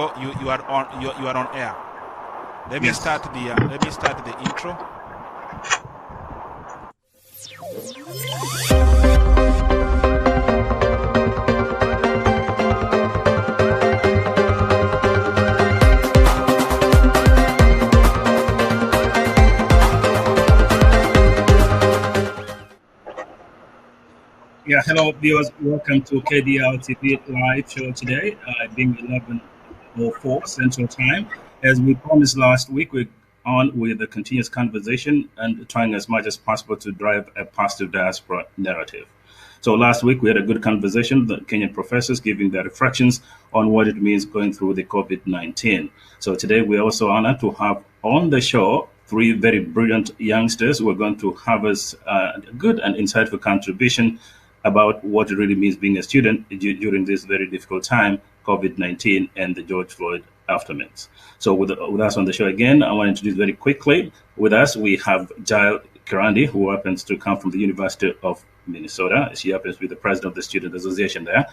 You are on air. Yes. Let me start the intro. Yeah, hello viewers. Welcome to KDL TV live show today, being 11:04 Central Time. As we promised last week, we're on with a continuous conversation and trying as much as possible to drive a positive diaspora narrative. So last week we had a good conversation, the Kenyan professors giving their reflections on what it means going through the COVID-19. So today we're also honored to have on the show three very brilliant youngsters who are going to have us a good and insightful contribution about what it really means being a student during this very difficult time, COVID-19 and the George Floyd aftermath. So with us on the show again, I want to introduce very quickly. With us, we have Jael Kirandi, who happens to come from the University of Minnesota. She happens to be the president of the Student Association there.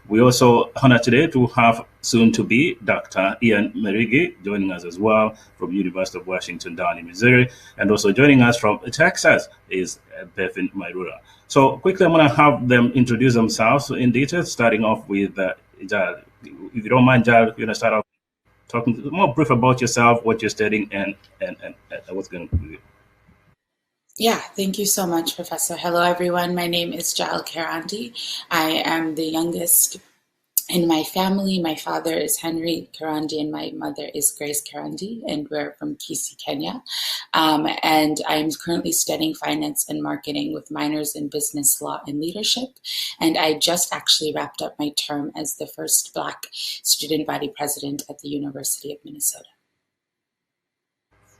We also honor today to have soon to be Dr. Ian Merigi joining us as well from University of Washington down in Missouri. And also joining us from Texas is Befin Mairura. So quickly, I'm going to have them introduce themselves in detail, starting off with Jal. If you don't mind, Jal, you're going to start off talking more brief about yourself, what you're studying, and what's going to. Yeah, thank you so much, Professor. Hello, everyone. My name is Jael Karandi. I am the youngest in my family. My father is Henry Karandi and my mother is Grace Karandi, and we're from Kisii, Kenya. And I'm currently studying finance and marketing with minors in business law and leadership. And I just actually wrapped up my term as the first Black student body president at the University of Minnesota.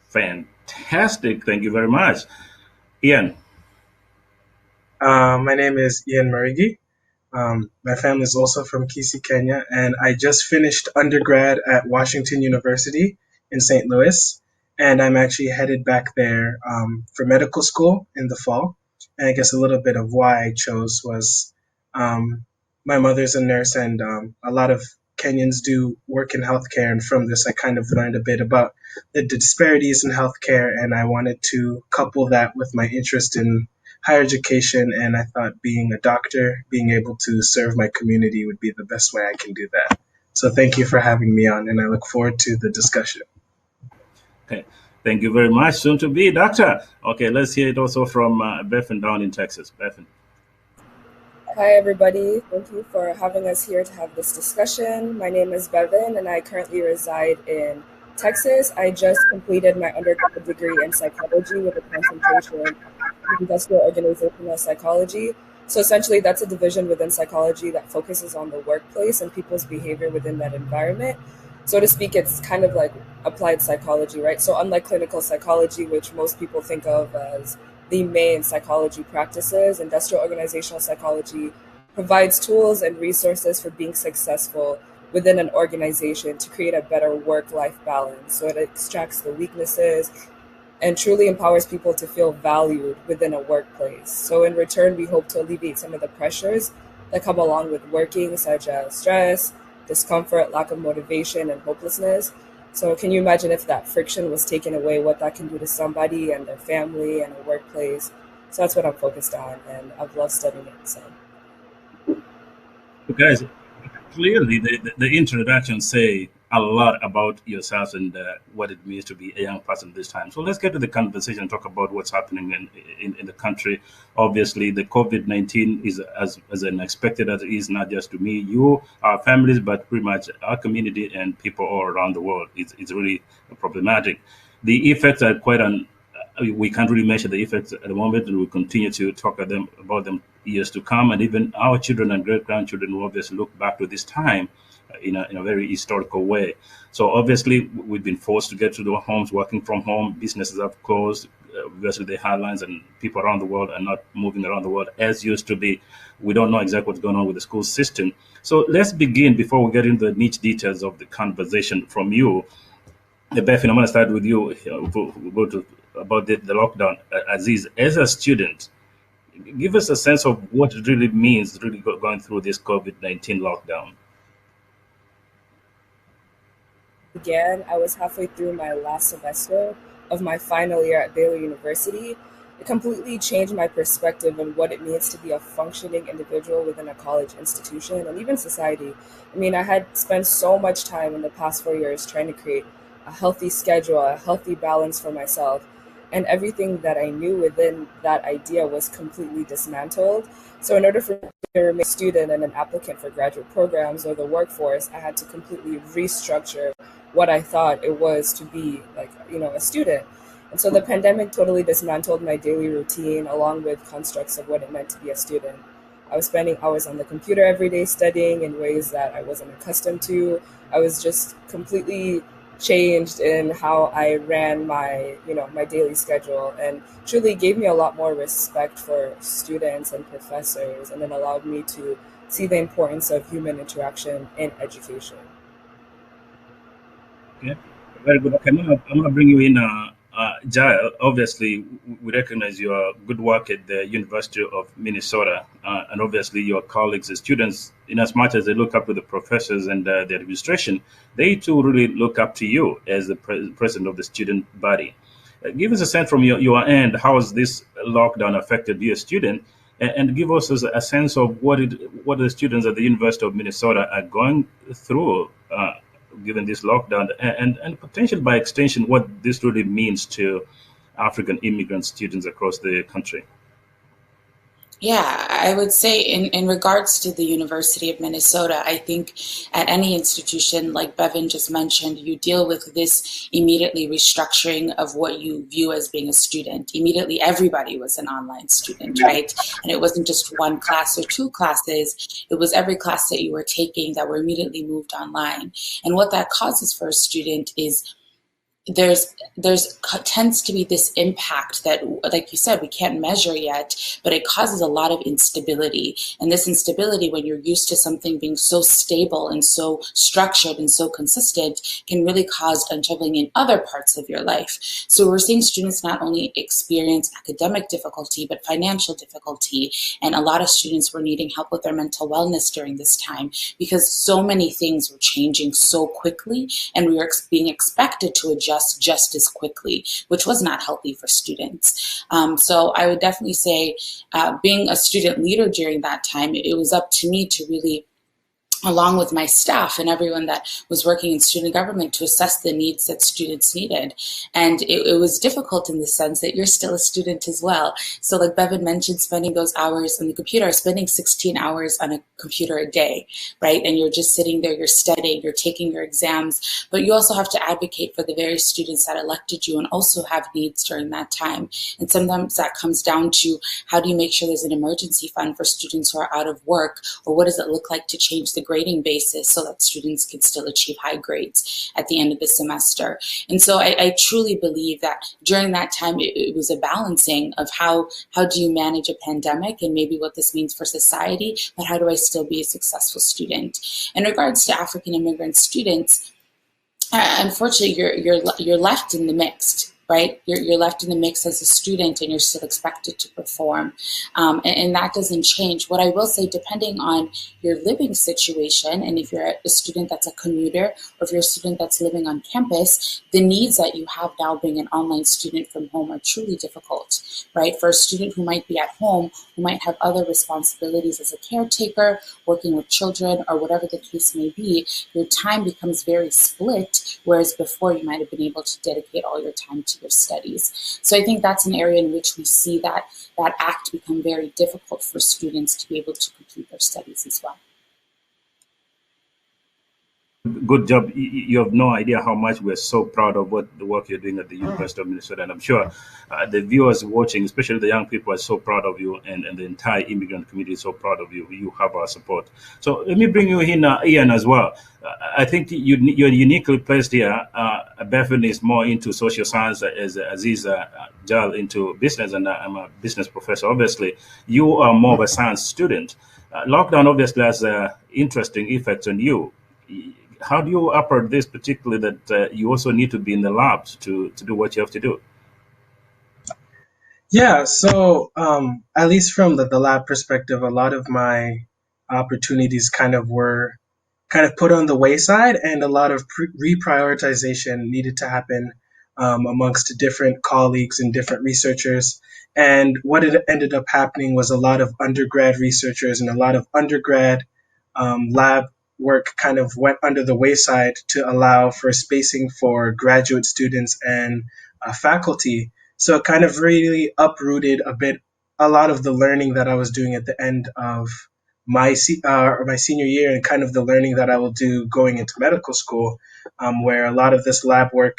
Fantastic. Thank you very much. Ian. My name is Ian Marigi. My family is also from Kisii, Kenya, and I just finished undergrad at Washington University in St. Louis, and I'm actually headed back there for medical school in the fall. And I guess a little bit of why I chose was my mother's a nurse, and a lot of Kenyans do work in healthcare, and from this I kind of learned a bit about the disparities in healthcare, and I wanted to couple that with my interest in higher education, and I thought being a doctor, being able to serve my community would be the best way I can do that. So thank you for having me on, and I look forward to the discussion. Okay. Thank you very much. Soon to be doctor. Okay, let's hear it also from Bethan down in Texas. Bethan. Hi, everybody. Thank you for having us here to have this discussion. My name is Bevan, and I currently reside in Texas. I just completed my undergraduate degree in psychology with a concentration in industrial organizational psychology. So essentially, that's a division within psychology that focuses on the workplace and people's behavior within that environment. So to speak, it's kind of like applied psychology, right? So unlike clinical psychology, which most people think of as the main psychology practices, industrial organizational psychology provides tools and resources for being successful within an organization to create a better work-life balance. So it extracts the weaknesses and truly empowers people to feel valued within a workplace. So in return, we hope to alleviate some of the pressures that come along with working, such as stress, discomfort, lack of motivation, and hopelessness. So can you imagine if that friction was taken away, what that can do to somebody and their family and a workplace? So that's what I'm focused on, and I've loved studying it. So, Guys, clearly the introductions say a lot about yourselves and what it means to be a young person this time. So let's get to the conversation and talk about what's happening in the country. Obviously, the COVID-19 is as unexpected as it is, not just to me, you, our families, but pretty much our community and people all around the world. It's really problematic. The effects are we can't really measure the effects at the moment, and we continue to talk about them years to come, and even our children and great grandchildren will obviously look back to this time in a very historical way. So obviously, we've been forced to get to the homes, working from home. Businesses have closed. Obviously, the headlines and people around the world are not moving around the world as used to be. We don't know exactly what's going on with the school system. So let's begin before we get into the niche details of the conversation from you. Beth, I'm going to start with you. We'll go to about the lockdown. Aziz, as a student, give us a sense of what it really means really going through this COVID-19 lockdown. began, I was halfway through my last semester of my final year at Baylor University. It completely changed my perspective on what it means to be a functioning individual within a college institution and even society. I mean, I had spent so much time in the past 4 years trying to create a healthy schedule, a healthy balance for myself, and everything that I knew within that idea was completely dismantled. So, in order for me to remain a student and an applicant for graduate programs or the workforce, I had to completely restructure what I thought it was to be like, a student. And so the pandemic totally dismantled my daily routine along with constructs of what it meant to be a student. I was spending hours on the computer every day studying in ways that I wasn't accustomed to. I was just completely changed in how I ran my daily schedule, and truly gave me a lot more respect for students and professors, and then allowed me to see the importance of human interaction in education. Okay, very good. Okay, I'm gonna bring you in, Jael. Obviously, we recognize your good work at the University of Minnesota, and obviously your colleagues and students, in as much as they look up to the professors and the administration, they too really look up to you as the president of the student body. Give us a sense from your end, how has this lockdown affected you as a student, and give us a sense of what the students at the University of Minnesota are going through, given this lockdown, and potentially by extension, what this really means to African immigrant students across the country. Yeah, I would say in regards to the University of Minnesota, I think at any institution, like Bevan just mentioned, you deal with this immediately restructuring of what you view as being a student. Immediately, everybody was an online student, right? And it wasn't just one class or two classes, it was every class that you were taking that were immediately moved online. And what that causes for a student is there's tends to be this impact that, like you said, we can't measure yet, but it causes a lot of instability. And this instability, when you're used to something being so stable and so structured and so consistent, can really cause unraveling in other parts of your life. So we're seeing students not only experience academic difficulty but financial difficulty, and a lot of students were needing help with their mental wellness during this time because so many things were changing so quickly, and we were being expected to adjust just as quickly, which was not healthy for students. So I would definitely say, being a student leader during that time, it was up to me to really, along with my staff and everyone that was working in student government, to assess the needs that students needed. And it was difficult in the sense that you're still a student as well. So like Bevan mentioned, spending those hours on the computer, spending 16 hours on a computer a day, right? And you're just sitting there, you're studying, you're taking your exams, but you also have to advocate for the very students that elected you and also have needs during that time. And sometimes that comes down to, how do you make sure there's an emergency fund for students who are out of work, or what does it look like to change the grading basis so that students can still achieve high grades at the end of the semester. And so I truly believe that during that time, it was a balancing of how do you manage a pandemic and maybe what this means for society, but how do I still be a successful student? In regards to African immigrant students, unfortunately, you're left in the mixed, right? You're left in the mix as a student, and you're still expected to perform, and that doesn't change. What I will say, depending on your living situation, and if you're a student that's a commuter, or if you're a student that's living on campus, the needs that you have now being an online student from home are truly difficult, right? For a student who might be at home, who might have other responsibilities as a caretaker, working with children, or whatever the case may be, your time becomes very split, whereas before you might have been able to dedicate all your time to your studies. So I think that's an area in which we see that act become very difficult for students to be able to complete their studies as well. Good job. You have no idea how much we're so proud of what the work you're doing at the University of Minnesota. And I'm sure the viewers watching, especially the young people, are so proud of you, and the entire immigrant community is so proud of you. You have our support. So let me bring you in, Ian, as well. I think you're uniquely placed here. Bevan is more into social science, as Aziz Jal into business, and I'm a business professor. Obviously, you are more of a science student. Lockdown obviously has interesting effects on you. How do you operate this, particularly that you also need to be in the labs to do what you have to do? Yeah, so at least from the lab perspective, a lot of my opportunities kind of were kind of put on the wayside, and a lot of reprioritization needed to happen amongst different colleagues and different researchers. And what it ended up happening was a lot of undergrad researchers and a lot of undergrad lab work kind of went under the wayside to allow for spacing for graduate students and faculty. So it kind of really uprooted a lot of the learning that I was doing at the end of my senior year, and kind of the learning that I will do going into medical school, where a lot of this lab work,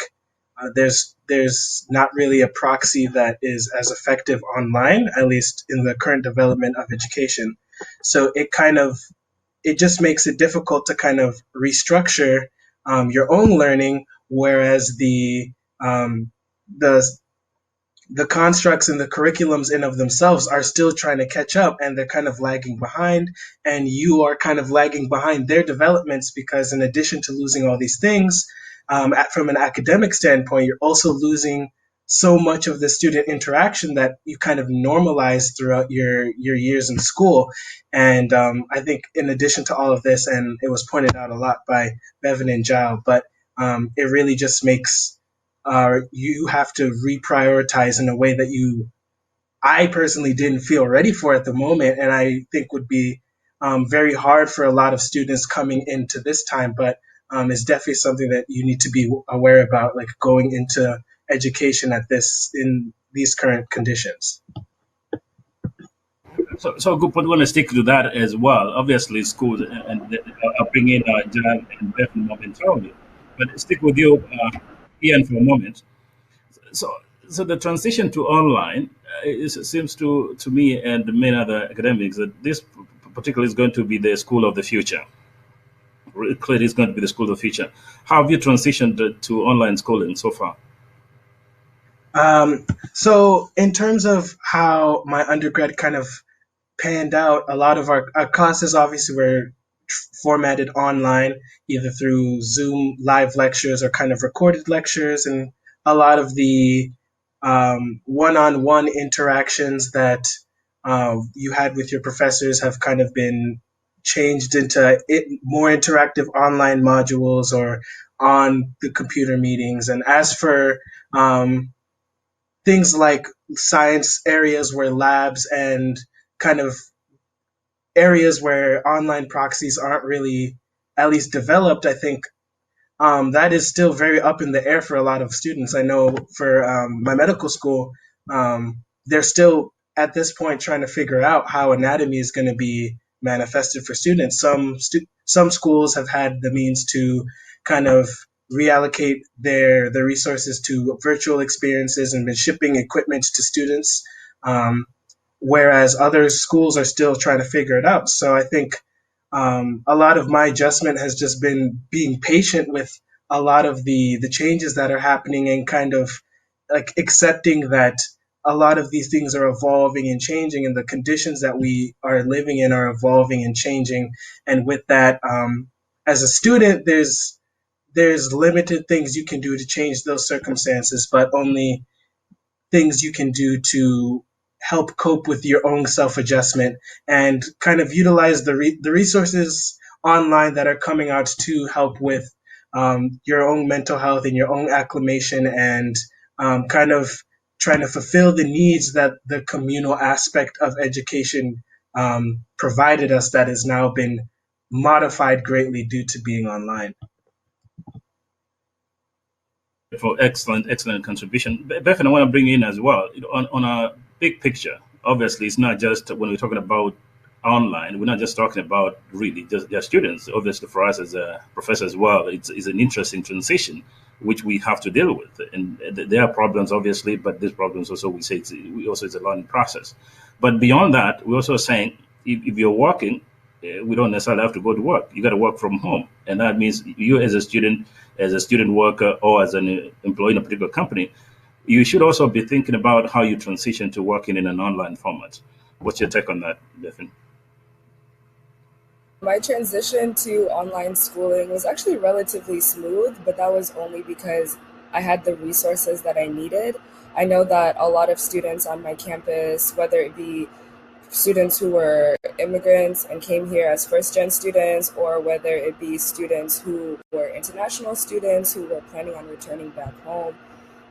there's not really a proxy that is as effective online, at least in the current development of education. So it just makes it difficult to kind of restructure your own learning, whereas the the constructs and the curriculums in of themselves are still trying to catch up, and they're kind of lagging behind, and you are kind of lagging behind their developments, because in addition to losing all these things, from an academic standpoint, you're also losing so much of the student interaction that you kind of normalize throughout your years in school. And I think in addition to all of this, and it was pointed out a lot by Bevan and Jao, but it really just makes you have to reprioritize in a way that I personally didn't feel ready for at the moment, and I think would be very hard for a lot of students coming into this time. But it's definitely something that you need to be aware about, like going into education in these current conditions. So good point. We want to stick to that as well. Obviously, schools and I'll bring in Jan and Beth momentarily, but stick with you, Ian, for a moment. So, so the transition to online seems to me and many other academics that this particularly is going to be the school of the future. Clearly, it's going to be the school of the future. How have you transitioned to online schooling so far? So in terms of how my undergrad kind of panned out, a lot of our classes obviously were formatted online, either through Zoom live lectures or kind of recorded lectures, and a lot of the one-on-one interactions that you had with your professors have kind of been changed into more interactive online modules or on the computer meetings. And as for things like science areas where labs and kind of areas where online proxies aren't really at least developed, I think that is still very up in the air for a lot of students. I know for my medical school, they're still at this point trying to figure out how anatomy is going to be manifested for students. Some schools have had the means to kind of reallocate their resources to virtual experiences and been shipping equipment to students, whereas other schools are still trying to figure it out. So I think a lot of my adjustment has just been being patient with a lot of the changes that are happening, and kind of like accepting that a lot of these things are evolving and changing, and the conditions that we are living in are evolving and changing. And with that, as a student, there's limited things you can do to change those circumstances, but only things you can do to help cope with your own self-adjustment, and kind of utilize the resources online that are coming out to help with your own mental health and your own acclimation, and kind of trying to fulfill the needs that the communal aspect of education provided us, that has now been modified greatly due to being online. For excellent contribution. Beth, and I want to bring in as well, on a big picture. Obviously, it's not just when we're talking about online, we're not just talking about really just their students. Obviously, for us as a professor as well, it's an interesting transition which we have to deal with. And there are problems, obviously, but these problems also, we say it's a learning process. But beyond that, we're also saying if you're working, we don't necessarily have to go to work. You got to work from home, and that means you as a student worker, or as an employee in a particular company, you should also be thinking about how you transition to working in an online format. What's your take on that, Devin? My transition to online schooling was actually relatively smooth, but that was only because I had the resources that I needed. I know that a lot of students on my campus, whether it be students who were immigrants and came here as first-gen students, or whether it be students who were international students who were planning on returning back home,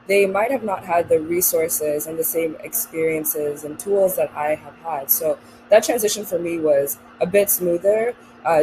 they might have not had the resources and the same experiences and tools that I have had. So that transition for me was a bit smoother,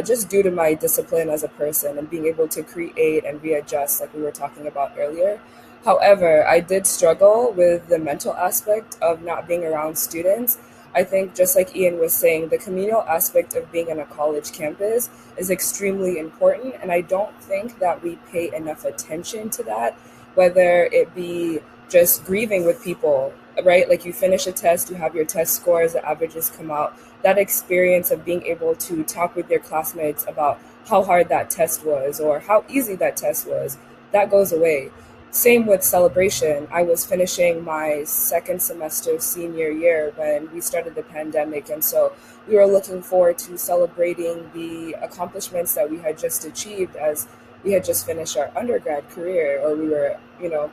just due to my discipline as a person and being able to create and readjust, like we were talking about earlier. However, I did struggle with the mental aspect of not being around students. I think, just like Ian was saying, the communal aspect of being on a college campus is extremely important, and I don't think that we pay enough attention to that, whether it be just grieving with people, right? Like, you finish a test, you have your test scores, the averages come out. That experience of being able to talk with your classmates about how hard that test was or how easy that test was, that goes away. Same with celebration. I was finishing my second semester senior year when we started the pandemic. And so we were looking forward to celebrating the accomplishments that we had just achieved, as we had just finished our undergrad career, or we were,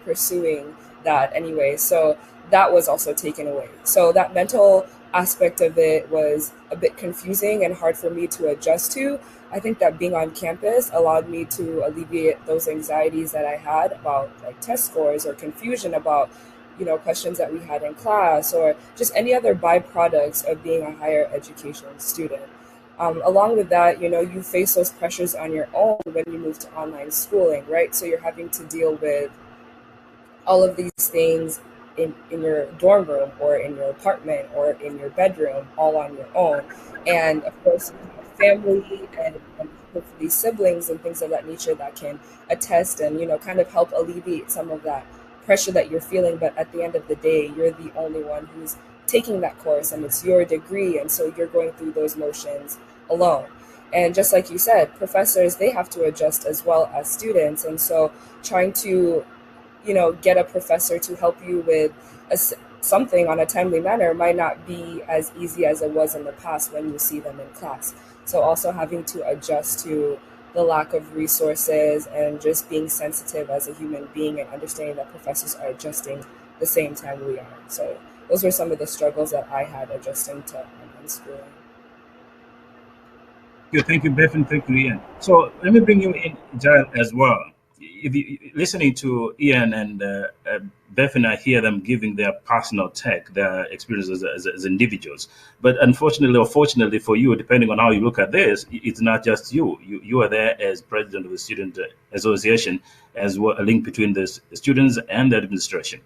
pursuing that anyway. So that was also taken away. So that mental aspect of it was a bit confusing and hard for me to adjust to. I think that being on campus allowed me to alleviate those anxieties that I had about, like, test scores or confusion about, questions that we had in class, or just any other byproducts of being a higher education student. Along with that, you face those pressures on your own when you move to online schooling, right? So you're having to deal with all of these things in your dorm room or in your apartment or in your bedroom, all on your own. And of course, you have family and hopefully siblings and things of that nature that can attest and, kind of help alleviate some of that pressure that you're feeling. But at the end of the day, you're the only one who's taking that course, and it's your degree. And so you're going through those motions alone. And just like you said, professors, they have to adjust as well as students. And so trying to get a professor to help you with something on a timely manner might not be as easy as it was in the past when you see them in class. So also having to adjust to the lack of resources and just being sensitive as a human being and understanding that professors are adjusting the same time we are. So those were some of the struggles that I had adjusting to online schooling. Thank you, Beth, and thank you, Ian. So let me bring you in, Jael, as well. If you listening to Ian and Beth, and I hear them giving their personal take, their experiences as individuals. But unfortunately or fortunately for you, depending on how you look at this, it's not just you. You are there as president of the student association, as well, a link between the students and the administration.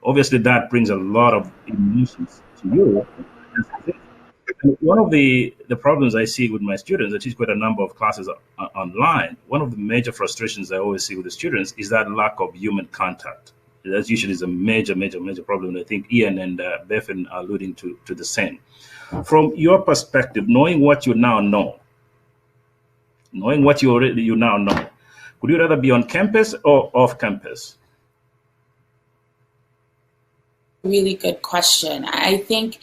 Obviously, that brings a lot of emotions to you. And one of the problems I see with my students, I teach quite a number of classes online. One of the major frustrations I always see with the students is that lack of human contact. That usually is a major problem. And I think Ian and Bethan are alluding to the same. From your perspective, knowing what you now know, could you rather be on campus or off campus? Really good question. I think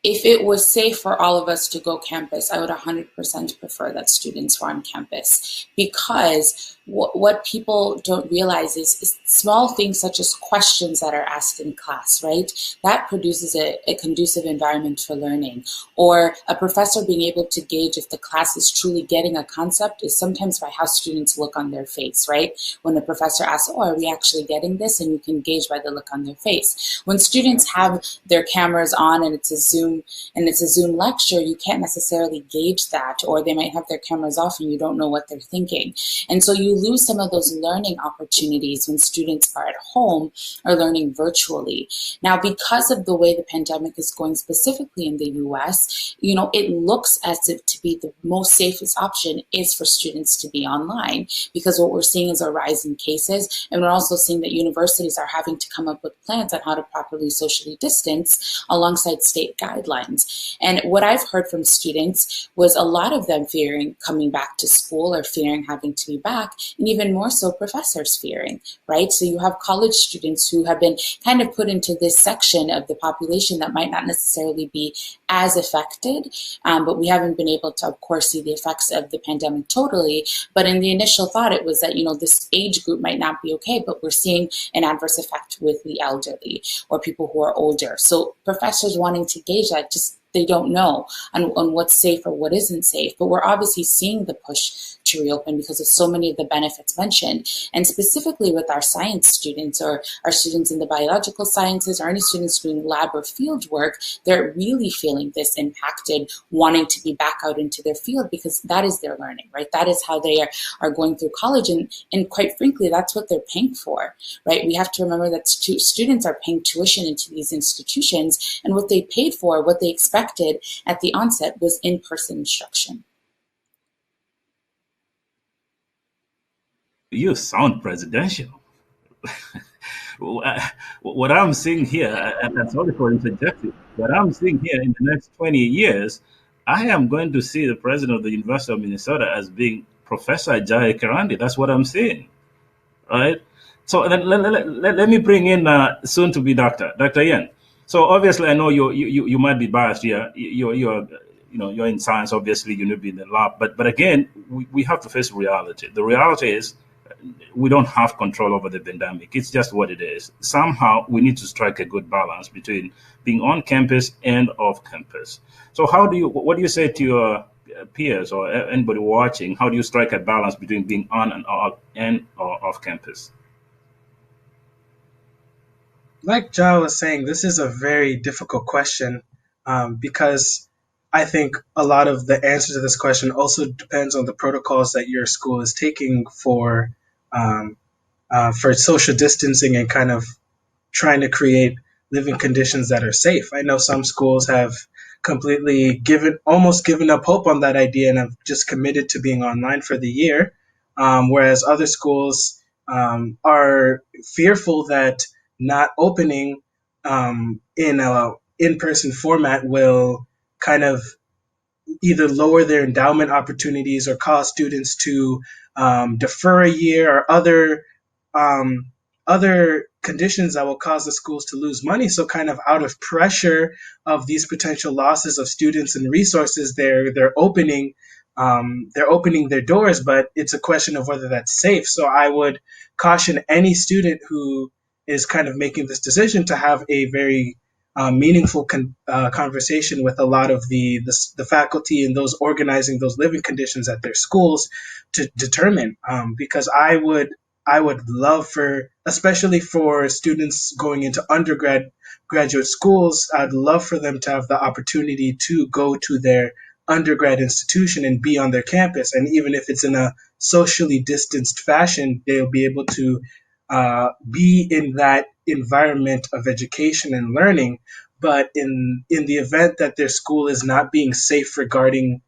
if it was safe for all of us to go campus, I would 100% prefer that students were on campus, because what people don't realize is small things such as questions that are asked in class, right? That produces a conducive environment for learning. Or a professor being able to gauge if the class is truly getting a concept is sometimes by how students look on their face, right? When the professor asks, are we actually getting this? And you can gauge by the look on their face. When students have their cameras on and it's a Zoom lecture, you can't necessarily gauge that, or they might have their cameras off and you don't know what they're thinking. And so you lose some of those learning opportunities when students are at home or learning virtually. Now, because of the way the pandemic is going, specifically in the US, it looks as if to be the most safest option is for students to be online, because what we're seeing is a rise in cases. And we're also seeing that universities are having to come up with plans on how to properly socially distance alongside state guidelines. And what I've heard from students was a lot of them fearing coming back to school or fearing having to be back, and even more so professors fearing, right? So you have college students who have been kind of put into this section of the population that might not necessarily be as affected, but we haven't been able to, of course, see the effects of the pandemic totally. But in the initial thought, it was that, this age group might not be okay, but we're seeing an adverse effect with the elderly or people who are older. So professors wanting to gauge that, they don't know on what's safe or what isn't safe. But we're obviously seeing the push to reopen because of so many of the benefits mentioned. And specifically with our science students or our students in the biological sciences or any students doing lab or field work, they're really feeling this impacted, wanting to be back out into their field because that is their learning, right? That is how they are going through college. And quite frankly, that's what they're paying for, right? We have to remember that students are paying tuition into these institutions, and what they paid for, what they expected at the onset was in-person instruction. You sound presidential. What I'm seeing here, and sorry for interjecting, what I'm seeing here in the next 20 years, I am going to see the president of the University of Minnesota as being Professor Jai Karandi. That's what I'm seeing, right? So let me bring in soon to be Dr. Yen. So obviously, I know you might be biased here. You're in science. Obviously, you need to be in the lab. But again, we have to face reality. The reality is we don't have control over the pandemic. It's just what it is. Somehow we need to strike a good balance between being on campus and off campus. So what do you say to your peers or anybody watching? How do you strike a balance between being on and off campus? Like Jao was saying, this is a very difficult question because I think a lot of the answer to this question also depends on the protocols that your school is taking um, for social distancing and kind of trying to create living conditions that are safe. I know some schools have completely almost given up hope on that idea and have just committed to being online for the year, whereas other schools are fearful that not opening in a in-person format will kind of either lower their endowment opportunities or cause students to defer a year or um, other conditions that will cause the schools to lose money. So, kind of out of pressure of these potential losses of students and resources, they're opening their doors, but it's a question of whether that's safe. So, I would caution any student who is kind of making this decision to have a very meaningful conversation with a lot of the faculty and those organizing those living conditions at their schools to determine. Because I would love for, especially for students going into graduate schools, I'd love for them to have the opportunity to go to their undergrad institution and be on their campus. And even if it's in a socially distanced fashion, they'll be able to be in that environment of education and learning. But in the event that their school is not being safe regarding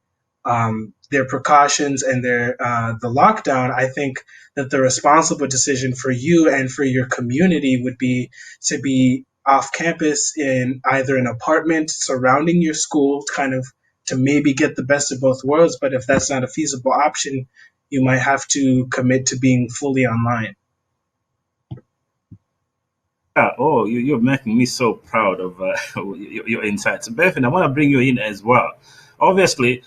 their precautions and the lockdown, I think that the responsible decision for you and for your community would be to be off campus in either an apartment surrounding your school, kind of to maybe get the best of both worlds. But if that's not a feasible option, you might have to commit to being fully online. Oh, you're making me so proud of your insights. Bethan, I want to bring you in as well. Obviously,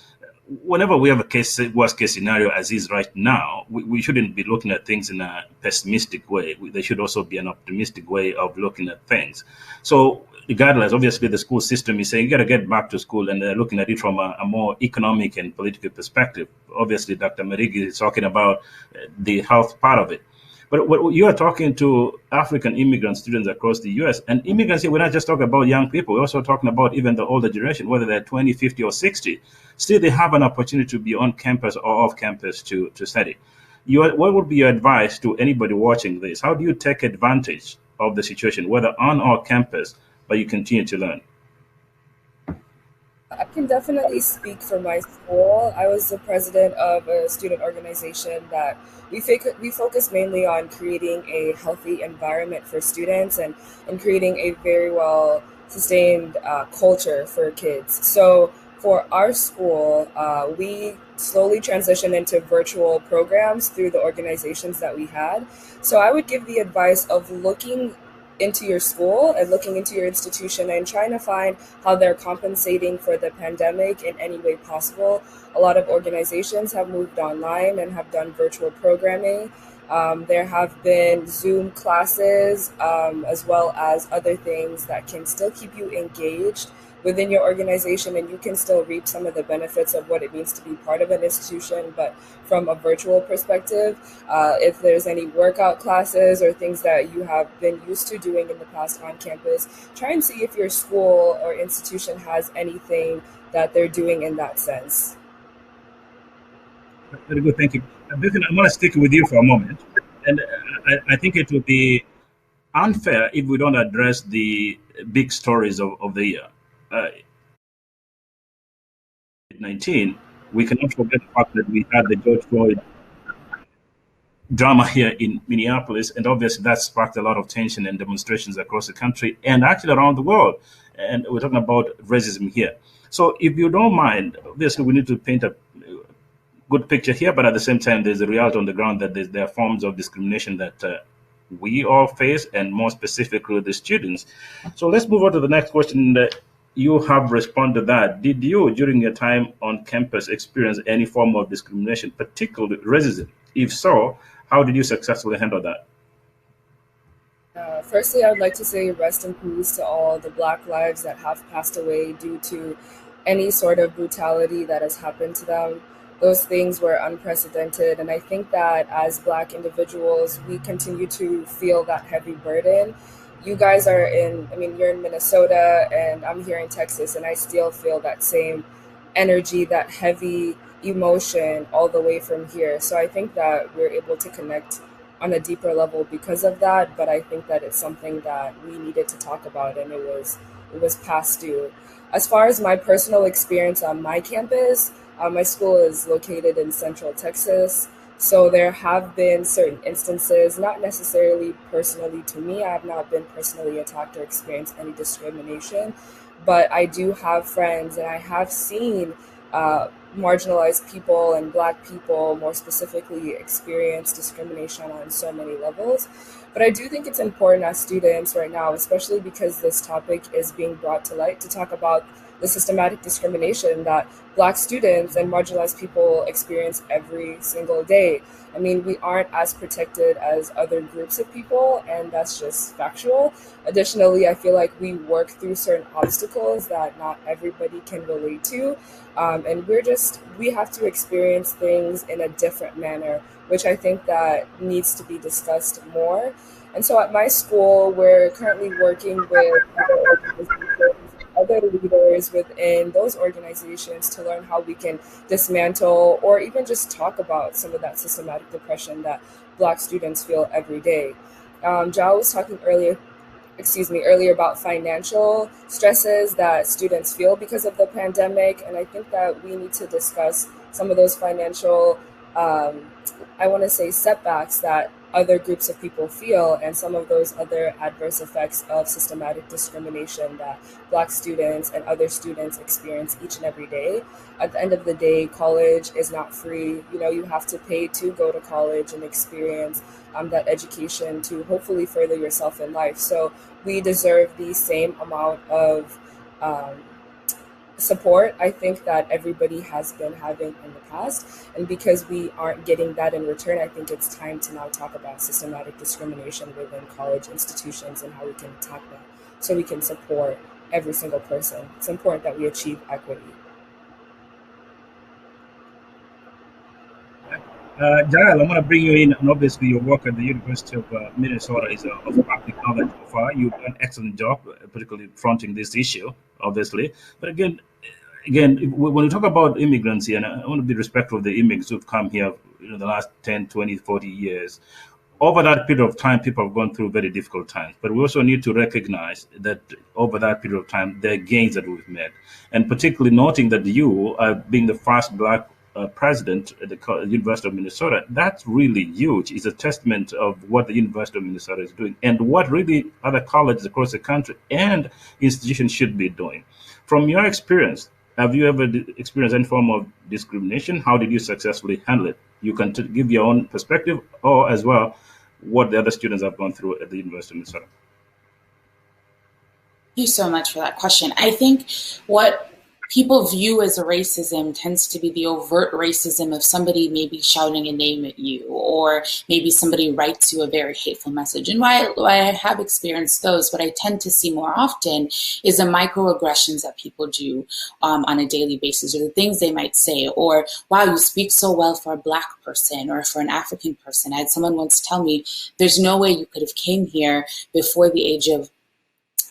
whenever we have a worst case scenario as is right now, we shouldn't be looking at things in a pessimistic way. There should also be an optimistic way of looking at things. So regardless, obviously the school system is saying you got to get back to school, and they're looking at it from a more economic and political perspective. Obviously, Dr. Marigi is talking about the health part of it. But what you are talking to African immigrant students across the U.S. and immigrants here, we're not just talking about young people. We're also talking about even the older generation, whether they're 20, 50, or 60. Still, they have an opportunity to be on campus or off campus to study. What would be your advice to anybody watching this? How do you take advantage of the situation, whether on or campus, but you continue to learn? I can definitely speak for my school. I was the president of a student organization that we focus mainly on creating a healthy environment for students and creating a very well sustained culture for kids. So for our school, we slowly transitioned into virtual programs through the organizations that we had. So I would give the advice of looking into your school and looking into your institution and trying to find how they're compensating for the pandemic in any way possible. A lot of organizations have moved online and have done virtual programming. There have been Zoom classes as well as other things that can still keep you engaged within your organization, and you can still reap some of the benefits of what it means to be part of an institution, but from a virtual perspective. If there's any workout classes or things that you have been used to doing in the past on campus, try and see if your school or institution has anything that they're doing in that sense. Very good, thank you. Vivian, I'm going to stick with you for a moment. And I think it would be unfair if we don't address the big stories of the year. 19, we cannot forget the fact that we had the George Floyd drama here in Minneapolis, and obviously that sparked a lot of tension and demonstrations across the country and actually around the world. And we're talking about racism here. So, if you don't mind, obviously we need to paint a good picture here, but at the same time, there's a reality on the ground that there are forms of discrimination that we all face, and more specifically the students. So let's move on to the next question. You have responded to that. Did you, during your time on campus, experience any form of discrimination, particularly racism? If so, how did you successfully handle that? Firstly, I would like to say rest in peace to all the Black lives that have passed away due to any sort of brutality that has happened to them. Those things were unprecedented, and I think that as Black individuals, we continue to feel that heavy burden. You guys are you're in Minnesota, and I'm here in Texas, and I still feel that same energy, that heavy emotion all the way from here. So I think that we're able to connect on a deeper level because of that, but I think that it's something that we needed to talk about, and it was past due. As far as my personal experience on my campus, my school is located in Central Texas, so there have been certain instances, not necessarily personally to me, I have not been personally attacked or experienced any discrimination, but I do have friends, and I have seen marginalized people and Black people more specifically experience discrimination on so many levels. But I do think it's important as students right now, especially because this topic is being brought to light, to talk about the systematic discrimination that Black students and marginalized people experience every single day. I mean, we aren't as protected as other groups of people, and that's just factual. Additionally, I feel like we work through certain obstacles that not everybody can relate to. And we have to experience things in a different manner, which I think that needs to be discussed more. And so at my school, we're currently working with other organizations, other leaders within those organizations to learn how we can dismantle or even just talk about some of that systematic depression that Black students feel every day. Jao was talking earlier about financial stresses that students feel because of the pandemic. And I think that we need to discuss some of those financial, setbacks that other groups of people feel, and some of those other adverse effects of systematic discrimination that Black students and other students experience each and every day. At the end of the day, college is not free. You have to pay to go to college and experience that education to hopefully further yourself in life. So we deserve the same amount of support, I think, that everybody has been having in the past. And because we aren't getting that in return, I think it's time to now talk about systematic discrimination within college institutions and how we can attack that so we can support every single person. It's important that we achieve equity. Jael, I'm going to bring you in, and obviously your work at the University of Minnesota is of public knowledge so far. You've done an excellent job, particularly fronting this issue, obviously. But again, when we talk about immigrants here, and I want to be respectful of the immigrants who've come here the last 10, 20, 40 years, over that period of time, people have gone through very difficult times. But we also need to recognize that over that period of time, there are gains that we've made. And particularly noting that you, being the first Black president at the University of Minnesota, that's really huge. It's a testament of what the University of Minnesota is doing and what really other colleges across the country and institutions should be doing. From your experience, have you ever experienced any form of discrimination? How did you successfully handle it? You can give your own perspective, or as well what the other students have gone through at the University of Minnesota. Thank you so much for that question. I think what people view as a racism tends to be the overt racism of somebody maybe shouting a name at you, or maybe somebody writes you a very hateful message. And while I have experienced those, what I tend to see more often is the microaggressions that people do on a daily basis, or the things they might say, or wow, you speak so well for a Black person or for an African person. I had someone once tell me, there's no way you could have came here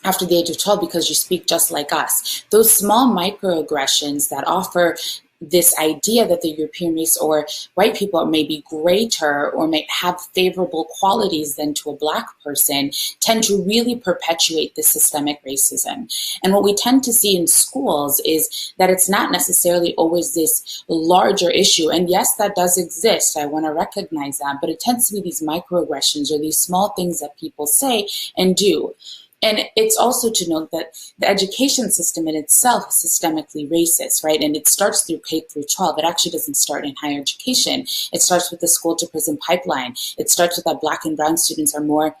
after the age of 12 because you speak just like us. Those small microaggressions that offer this idea that the European race or white people may be greater or may have favorable qualities than to a Black person tend to really perpetuate this systemic racism. And what we tend to see in schools is that it's not necessarily always this larger issue. And yes, that does exist. I want to recognize that. But it tends to be these microaggressions or these small things that people say and do. And it's also to note that the education system in itself is systemically racist, right? And it starts through K through 12. It actually doesn't start in higher education. It starts with the school to prison pipeline. It starts with that Black and brown students are more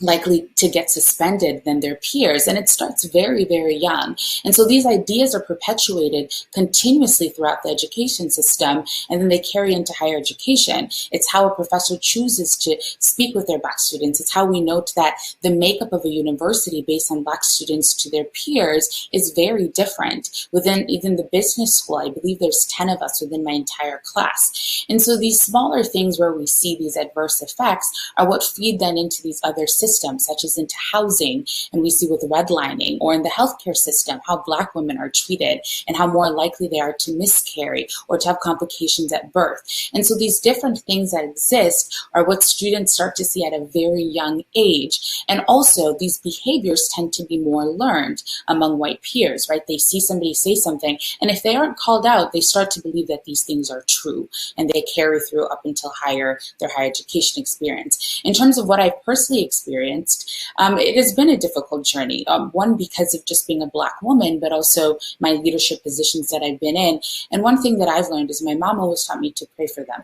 likely to get suspended than their peers. And it starts very, very young. And so these ideas are perpetuated continuously throughout the education system, and then they carry into higher education. It's how a professor chooses to speak with their Black students. It's how we note that the makeup of a university based on Black students to their peers is very different. Within even the business school, I believe there's 10 of us within my entire class. And so these smaller things where we see these adverse effects are what feed then into these other systems, such as into housing, and we see with redlining, or in the healthcare system, how Black women are treated and how more likely they are to miscarry or to have complications at birth. And so these different things that exist are what students start to see at a very young age. And also these behaviors tend to be more learned among white peers, right? They see somebody say something, and if they aren't called out, they start to believe that these things are true, and they carry through up until their higher education experience. In terms of what I've personally experienced, it has been a difficult journey. One, because of just being a Black woman, but also my leadership positions that I've been in. And one thing that I've learned is my mom always taught me to pray for them.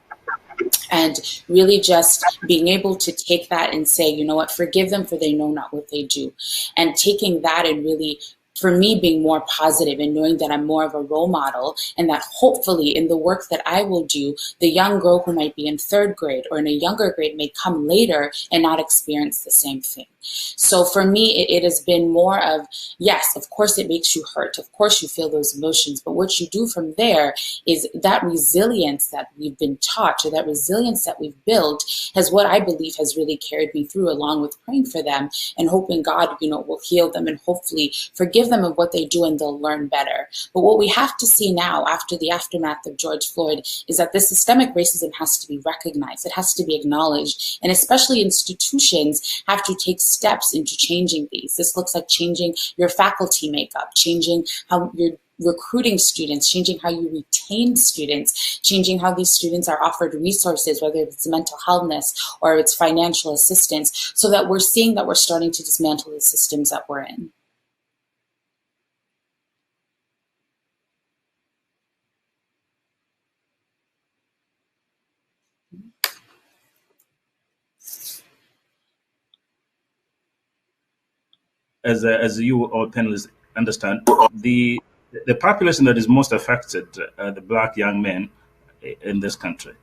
And really just being able to take that and say, you know what, forgive them for they know not what they do. And taking that and really, for me, being more positive and knowing that I'm more of a role model, and that hopefully in the work that I will do, the young girl who might be in third grade or in a younger grade may come later and not experience the same thing. So for me, it has been more of, yes, of course it makes you hurt. Of course you feel those emotions. But what you do from there is that resilience that we've been taught, or that resilience that we've built, has what I believe has really carried me through, along with praying for them and hoping God, will heal them and hopefully forgive them of what they do, and they'll learn better. But what we have to see now, after the aftermath of George Floyd, is that this systemic racism has to be recognized. It has to be acknowledged. And especially institutions have to take steps into changing these. This looks like changing your faculty makeup, changing how you're recruiting students, changing how you retain students, changing how these students are offered resources, whether it's mental healthness or it's financial assistance, so that we're seeing that we're starting to dismantle the systems that we're in. As you all panelists understand, the population that is most affected, the Black young men in this country,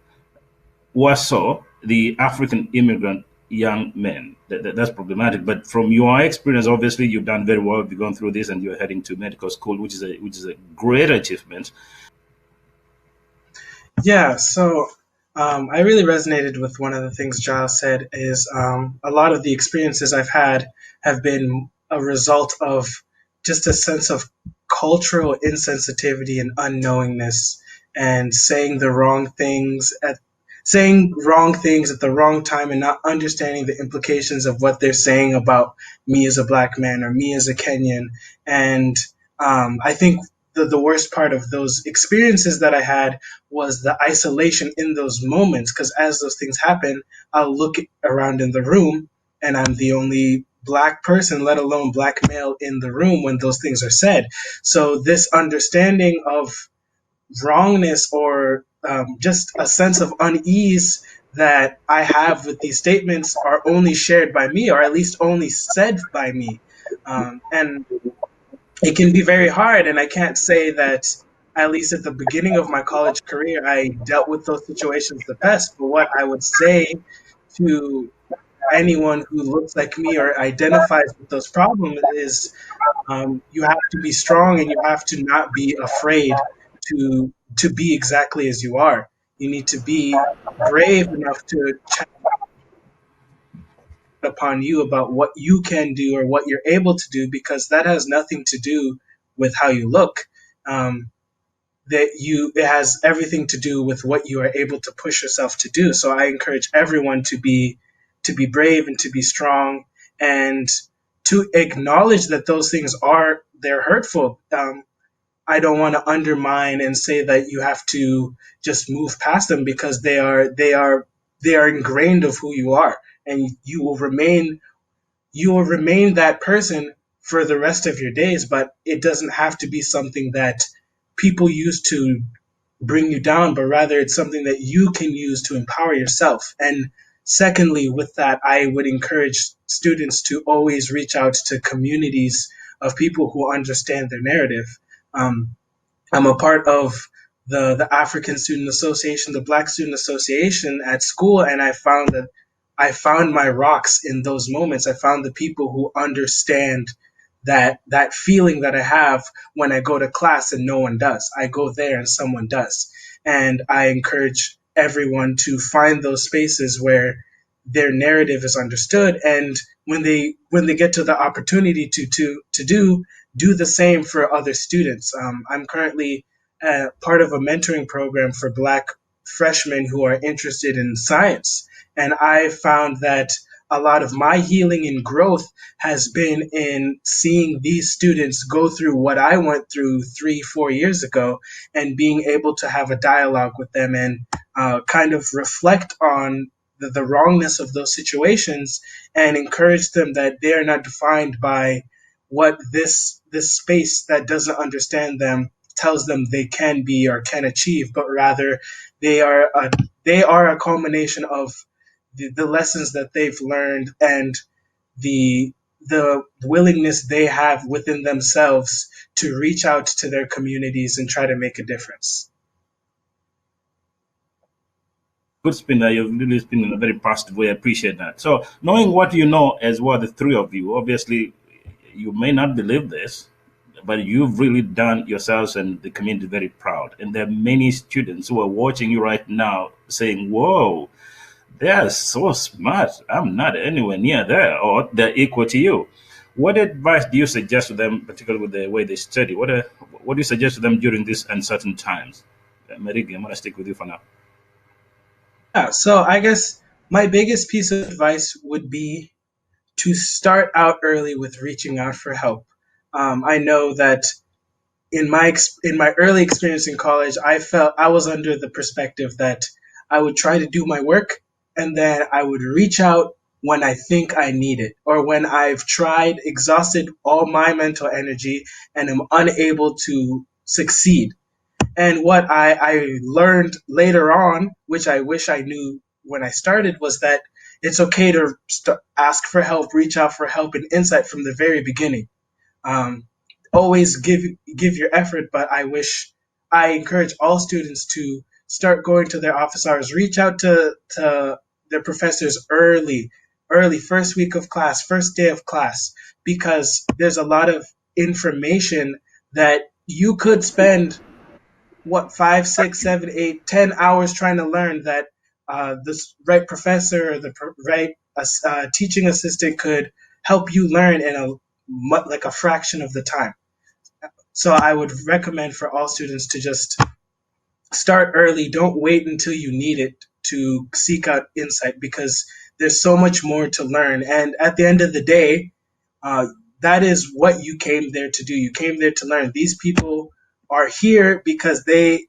was so the African immigrant young men. That's problematic. But from your experience, obviously, you've done very well. You've gone through this, and you're heading to medical school, which is a great achievement. Yeah, so I really resonated with one of the things Giles said. Is a lot of the experiences I've had have been a result of just a sense of cultural insensitivity and unknowingness, and saying wrong things at the wrong time, and not understanding the implications of what they're saying about me as a Black man or me as a Kenyan. And I think the worst part of those experiences that I had was the isolation in those moments, because as those things happen, I'll look around in the room and I'm the only Black person, let alone Black male, in the room when those things are said. So this understanding of wrongness, or just a sense of unease that I have with these statements, are only shared by me, or at least only said by me. And it can be very hard. And I can't say that, at least at the beginning of my college career, I dealt with those situations the best. But what I would say to anyone who looks like me or identifies with those problems is, you have to be strong and you have to not be afraid to be exactly as you are. You need to be brave enough to check upon you about what you can do or what you're able to do, because that has nothing to do with how you look. Um, it has everything to do with what you are able to push yourself to do. So I encourage everyone to be brave and to be strong, and to acknowledge that those things they're hurtful. I don't want to undermine and say that you have to just move past them, because they are ingrained of who you are, and you will remain that person for the rest of your days. But it doesn't have to be something that people use to bring you down, but rather it's something that you can use to empower yourself. And secondly, with that, I would encourage students to always reach out to communities of people who understand their narrative. Um, I'm a part of the African Student Association, the Black Student Association at school, and I found my rocks in those moments. I found the people who understand that feeling that I have when I go to class and no one does. I go there and someone does. And I encourage everyone to find those spaces where their narrative is understood, and when they get to the opportunity to do the same for other students. I'm currently part of a mentoring program for Black freshmen who are interested in science. And I found that a lot of my healing and growth has been in seeing these students go through what I went through 3, 4 years ago, and being able to have a dialogue with them, and kind of reflect on the wrongness of those situations, and encourage them that they are not defined by what this space that doesn't understand them tells them they can be or can achieve, but rather they are a culmination of the lessons that they've learned, and the willingness they have within themselves to reach out to their communities and try to make a difference. Good spin there. You've really spin in a very positive way. I appreciate that. So, knowing what you know as well, the three of you, obviously, you may not believe this, but you've really done yourselves and the community very proud. And there are many students who are watching you right now saying, whoa, they are so smart. I'm not anywhere near there, or they're equal to you. What advice do you suggest to them, particularly with the way they study? What do you suggest to them during these uncertain times? Merigi, I'm going to stick with you for now. Yeah, so I guess my biggest piece of advice would be to start out early with reaching out for help. I know that in my early experience in college, I felt I was under the perspective that I would try to do my work, and then I would reach out when I think I need it, or when I've tried, exhausted all my mental energy, and am unable to succeed. And what I learned later on, which I wish I knew when I started, was that it's okay to ask for help, reach out for help and insight from the very beginning. Um, Always give your effort, but I encourage all students to start going to their office hours, reach out to their professors early, first week of class, first day of class, because there's a lot of information that you could spend, what, 5, 6, 7, 8, 10 hours trying to learn, that this right professor or the right teaching assistant could help you learn in like a fraction of the time. So I would recommend for all students to just start early. Don't wait until you need it to seek out insight, because there's so much more to learn. And at the end of the day, uh, that is what you came there to do. You came there to learn. These people are here because they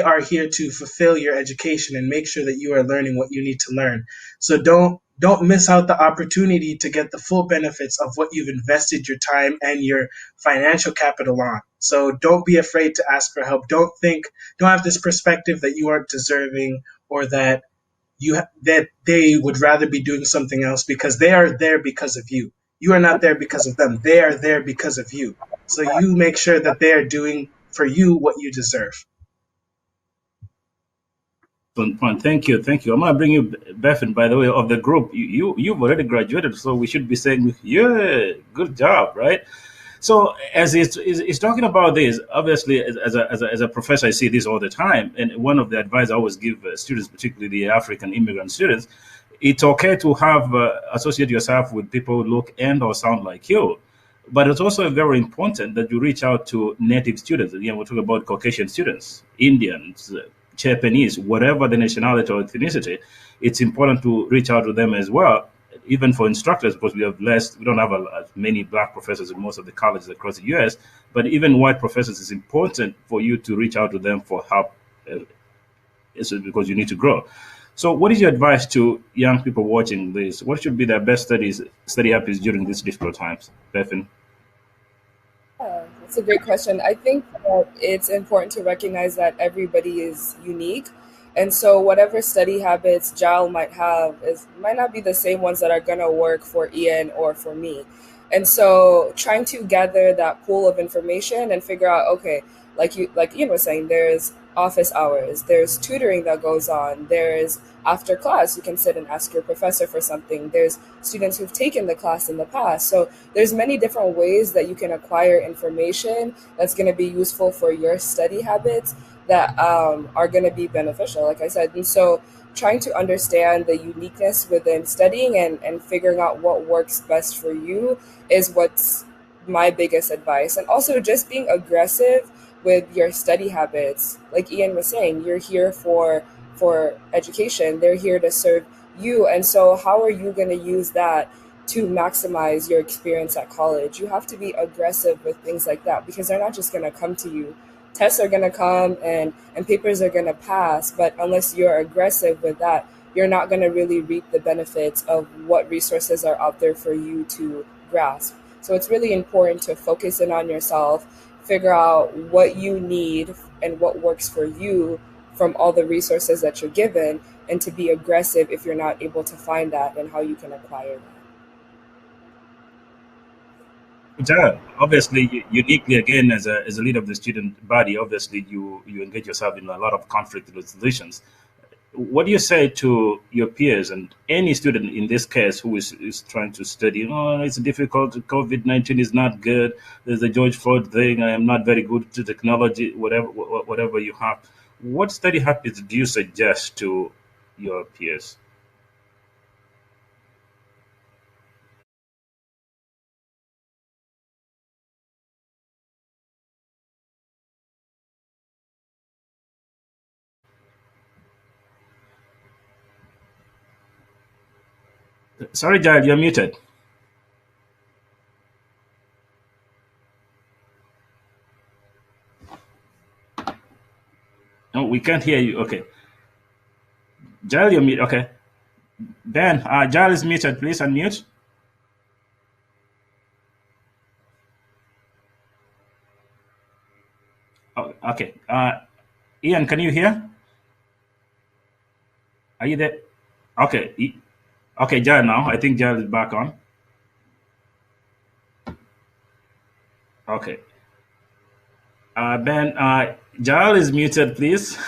are here to fulfill your education and make sure that you are learning what you need to learn. So don't miss out the opportunity to get the full benefits of what you've invested your time and your financial capital on. So don't be afraid to ask for help. Don't have this perspective that you aren't deserving, or that they would rather be doing something else, because they are there because of you. you are not there because of them. They are there because of you. So you make sure that they are doing for you what you deserve. Point. Thank you, thank you. I'm gonna bring you Bethan, by the way, of the group. You've already graduated, so we should be saying, yeah, good job, right? So as it's talking about this, obviously, as a professor, I see this all the time, and one of the advice I always give students, particularly the African immigrant students, it's okay to have associate yourself with people who look and or sound like you, but it's also very important that you reach out to native students. Again, we're talking about Caucasian students, Indians, Japanese, whatever the nationality or ethnicity. It's important to reach out to them as well, even for instructors, because we don't have as many black professors in most of the colleges across the U.S. But even white professors, it's important for you to reach out to them for help, because you need to grow. So, what is your advice to young people watching this? What should be their best study habits during these difficult times, Bethan? Yeah, that's a great question. I think that it's important to recognize that everybody is unique. And so whatever study habits Jal might have is might not be the same ones that are gonna work for Ian or for me. And so trying to gather that pool of information and figure out, okay, like Ian was saying, there's office hours, there's tutoring that goes on, there's after class you can sit and ask your professor for something. There's students who've taken the class in the past. So there's many different ways that you can acquire information that's going to be useful for your study habits that are going to be beneficial, like I said. And so trying to understand the uniqueness within studying and figuring out what works best for you is what's my biggest advice. And also just being aggressive with your study habits. Like Ian was saying, you're here for education. They're here to serve you. And so how are you going to use that to maximize your experience at college? You have to be aggressive with things like that because they're not just going to come to you. Tests are going to come and papers are going to pass, but unless you're aggressive with that, you're not going to really reap the benefits of what resources are out there for you to grasp. So it's really important to focus in on yourself, figure out what you need and what works for you from all the resources that you're given, and to be aggressive if you're not able to find that and how you can acquire that. Yeah, obviously, uniquely again as a leader of the student body, obviously you engage yourself in a lot of conflict resolutions. What do you say to your peers and any student in this case who is trying to study? Oh, it's difficult. COVID-19 is not good. There's the George Floyd thing. I am not very good to technology. Whatever you have. What study habits do you suggest to your peers? Sorry, Jared, you're muted. No, we can't hear you. Okay, Jared, you're muted. Okay, Ben, Jared is muted. Please unmute. Oh, okay. Ian, can you hear? Are you there? Okay. Okay, Jared now. I think Jared is back on. Okay. Ben, Jared is muted, please.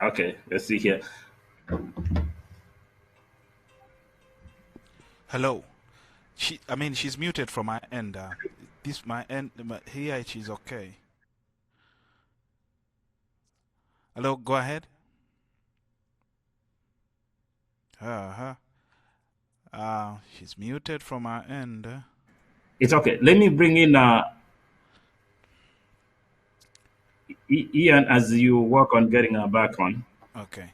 Okay, let's see here. Hello. She's muted from my end. This my end. Here she's okay. Hello, go ahead. Uh-huh. She's muted from our end. It's okay. Let me bring in Ian as you work on getting her back on. Okay.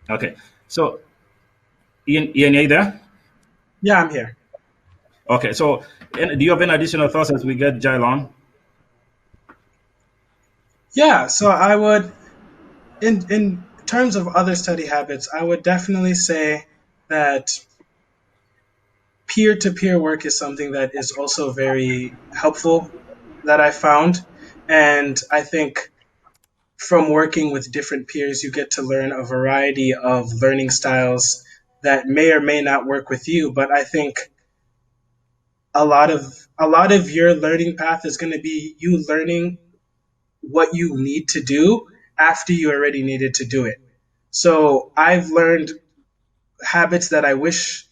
Okay. So, Ian, are you there? Yeah, I'm here. Okay. So, do you have any additional thoughts as we get Jail on? Yeah, so I would, in terms of other study habits, I would definitely say that peer-to-peer work is something that is also very helpful that I found. And I think from working with different peers, you get to learn a variety of learning styles that may or may not work with you. But I think a lot of your learning path is going to be you learning what you need to do after you already needed to do it. So I've learned habits that I wish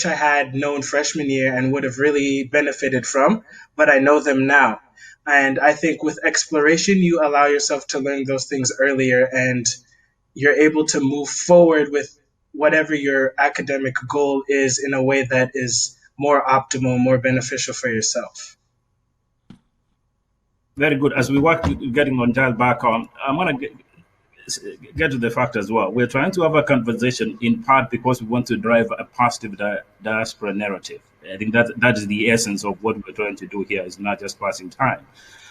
I had known freshman year and would have really benefited from, but I know them now. And I think with exploration, you allow yourself to learn those things earlier and you're able to move forward with whatever your academic goal is in a way that is more optimal, more beneficial for yourself. Very good. As we work getting on Giles back on, I'm going to get to the fact as well. We're trying to have a conversation in part because we want to drive a positive diaspora narrative. I think that is the essence of what we're trying to do here. It's not just passing time,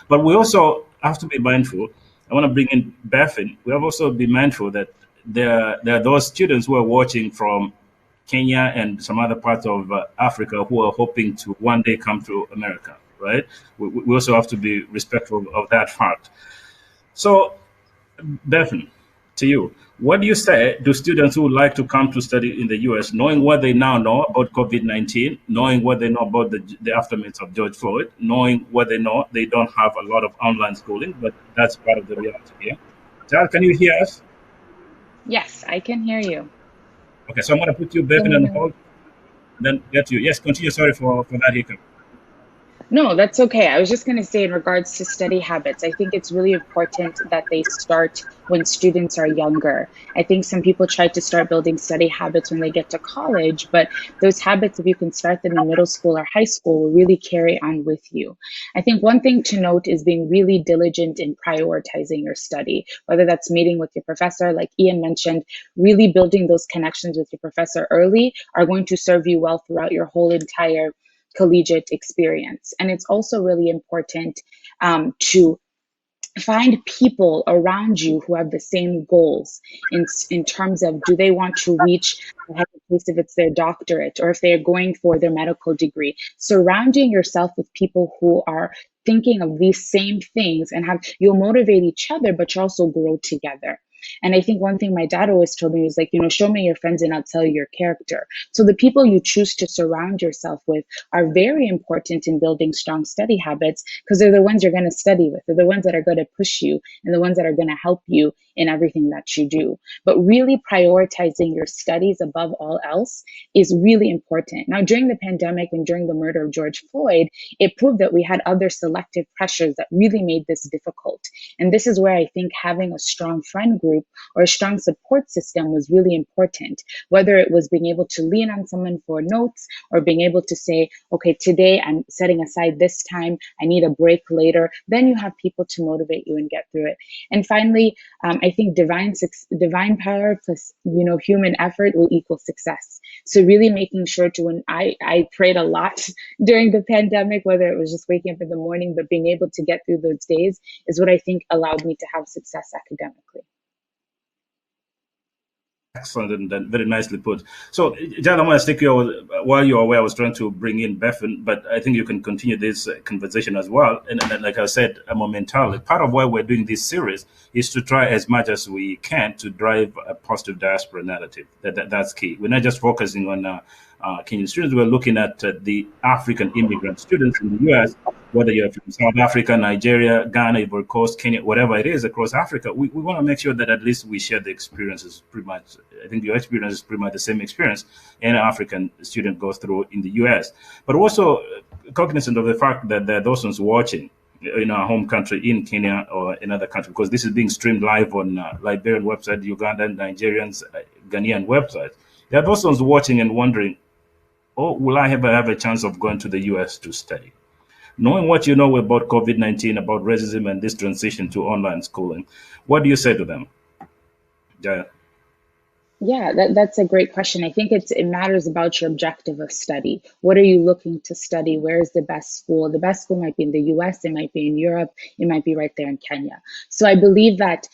but we also have to be mindful. I want to bring in Bethan. We have also be mindful that there are those students who are watching from Kenya and some other parts of Africa who are hoping to one day come to America, right? We also have to be respectful of that fact. So Bethan, to you, what do you say to students who would like to come to study in the US, knowing what they now know about COVID-19, knowing what they know about the aftermath of George Floyd, knowing what they know, they don't have a lot of online schooling, but that's part of the reality here. Giles, can you hear us? Yes, I can hear you. Okay, so I'm going to put you, Can Bethan, you on hear me? hold, then get you. Yes, continue. Sorry for that hiccup. No, that's okay. I was just going to say, in regards to study habits, I think it's really important that they start when students are younger. I think some people try to start building study habits when they get to college, but those habits, if you can start them in middle school or high school, will really carry on with you. I think one thing to note is being really diligent in prioritizing your study, whether that's meeting with your professor, like Ian mentioned, really building those connections with your professor early are going to serve you well throughout your whole entire collegiate experience. And it's also really important to find people around you who have the same goals in terms of, do they want to reach, in case if it's their doctorate or if they're going for their medical degree. Surrounding yourself with people who are thinking of these same things, and you'll motivate each other, but you also grow together. And I think one thing my dad always told me was like, show me your friends and I'll tell you your character. So the people you choose to surround yourself with are very important in building strong study habits, because they're the ones you're going to study with. They're the ones that are going to push you and the ones that are going to help you in everything that you do. But really prioritizing your studies above all else is really important. Now, during the pandemic and during the murder of George Floyd, it proved that we had other selective pressures that really made this difficult. And this is where I think having a strong friend group or a strong support system was really important, whether it was being able to lean on someone for notes or being able to say, okay, today I'm setting aside this time, I need a break later. Then you have people to motivate you and get through it. And finally, I think divine power plus human effort will equal success. So really making sure to, when I prayed a lot during the pandemic, whether it was just waking up in the morning, but being able to get through those days is what I think allowed me to have success academically. Excellent and very nicely put. So, John, I'm going to stick you while you're away. I was trying to bring in Bethan, but I think you can continue this conversation as well. And like I said momentarily, part of why we're doing this series is to try as much as we can to drive a positive diaspora narrative. That's key. We're not just focusing on Kenyan students. We're looking at the African immigrant students in the U.S., whether you're from South Africa, Nigeria, Ghana, Ivory Coast, Kenya, whatever it is across Africa. We want to make sure that at least we share the experiences pretty much. I think your experience is pretty much the same experience any African student goes through in the U.S. But also cognizant of the fact that there are those ones watching in our home country, in Kenya or in other countries, because this is being streamed live on Liberian website, Ugandan, Nigerians, Ghanaian websites. There are those ones watching and wondering, oh, will I ever have a chance of going to the U.S. to study? Knowing what you know about COVID-19, about racism and this transition to online schooling, what do you say to them? Jaya? Yeah, that's a great question. I think it matters about your objective of study. What are you looking to study? Where is the best school? The best school might be in the US, it might be in Europe, it might be right there in Kenya. So I believe that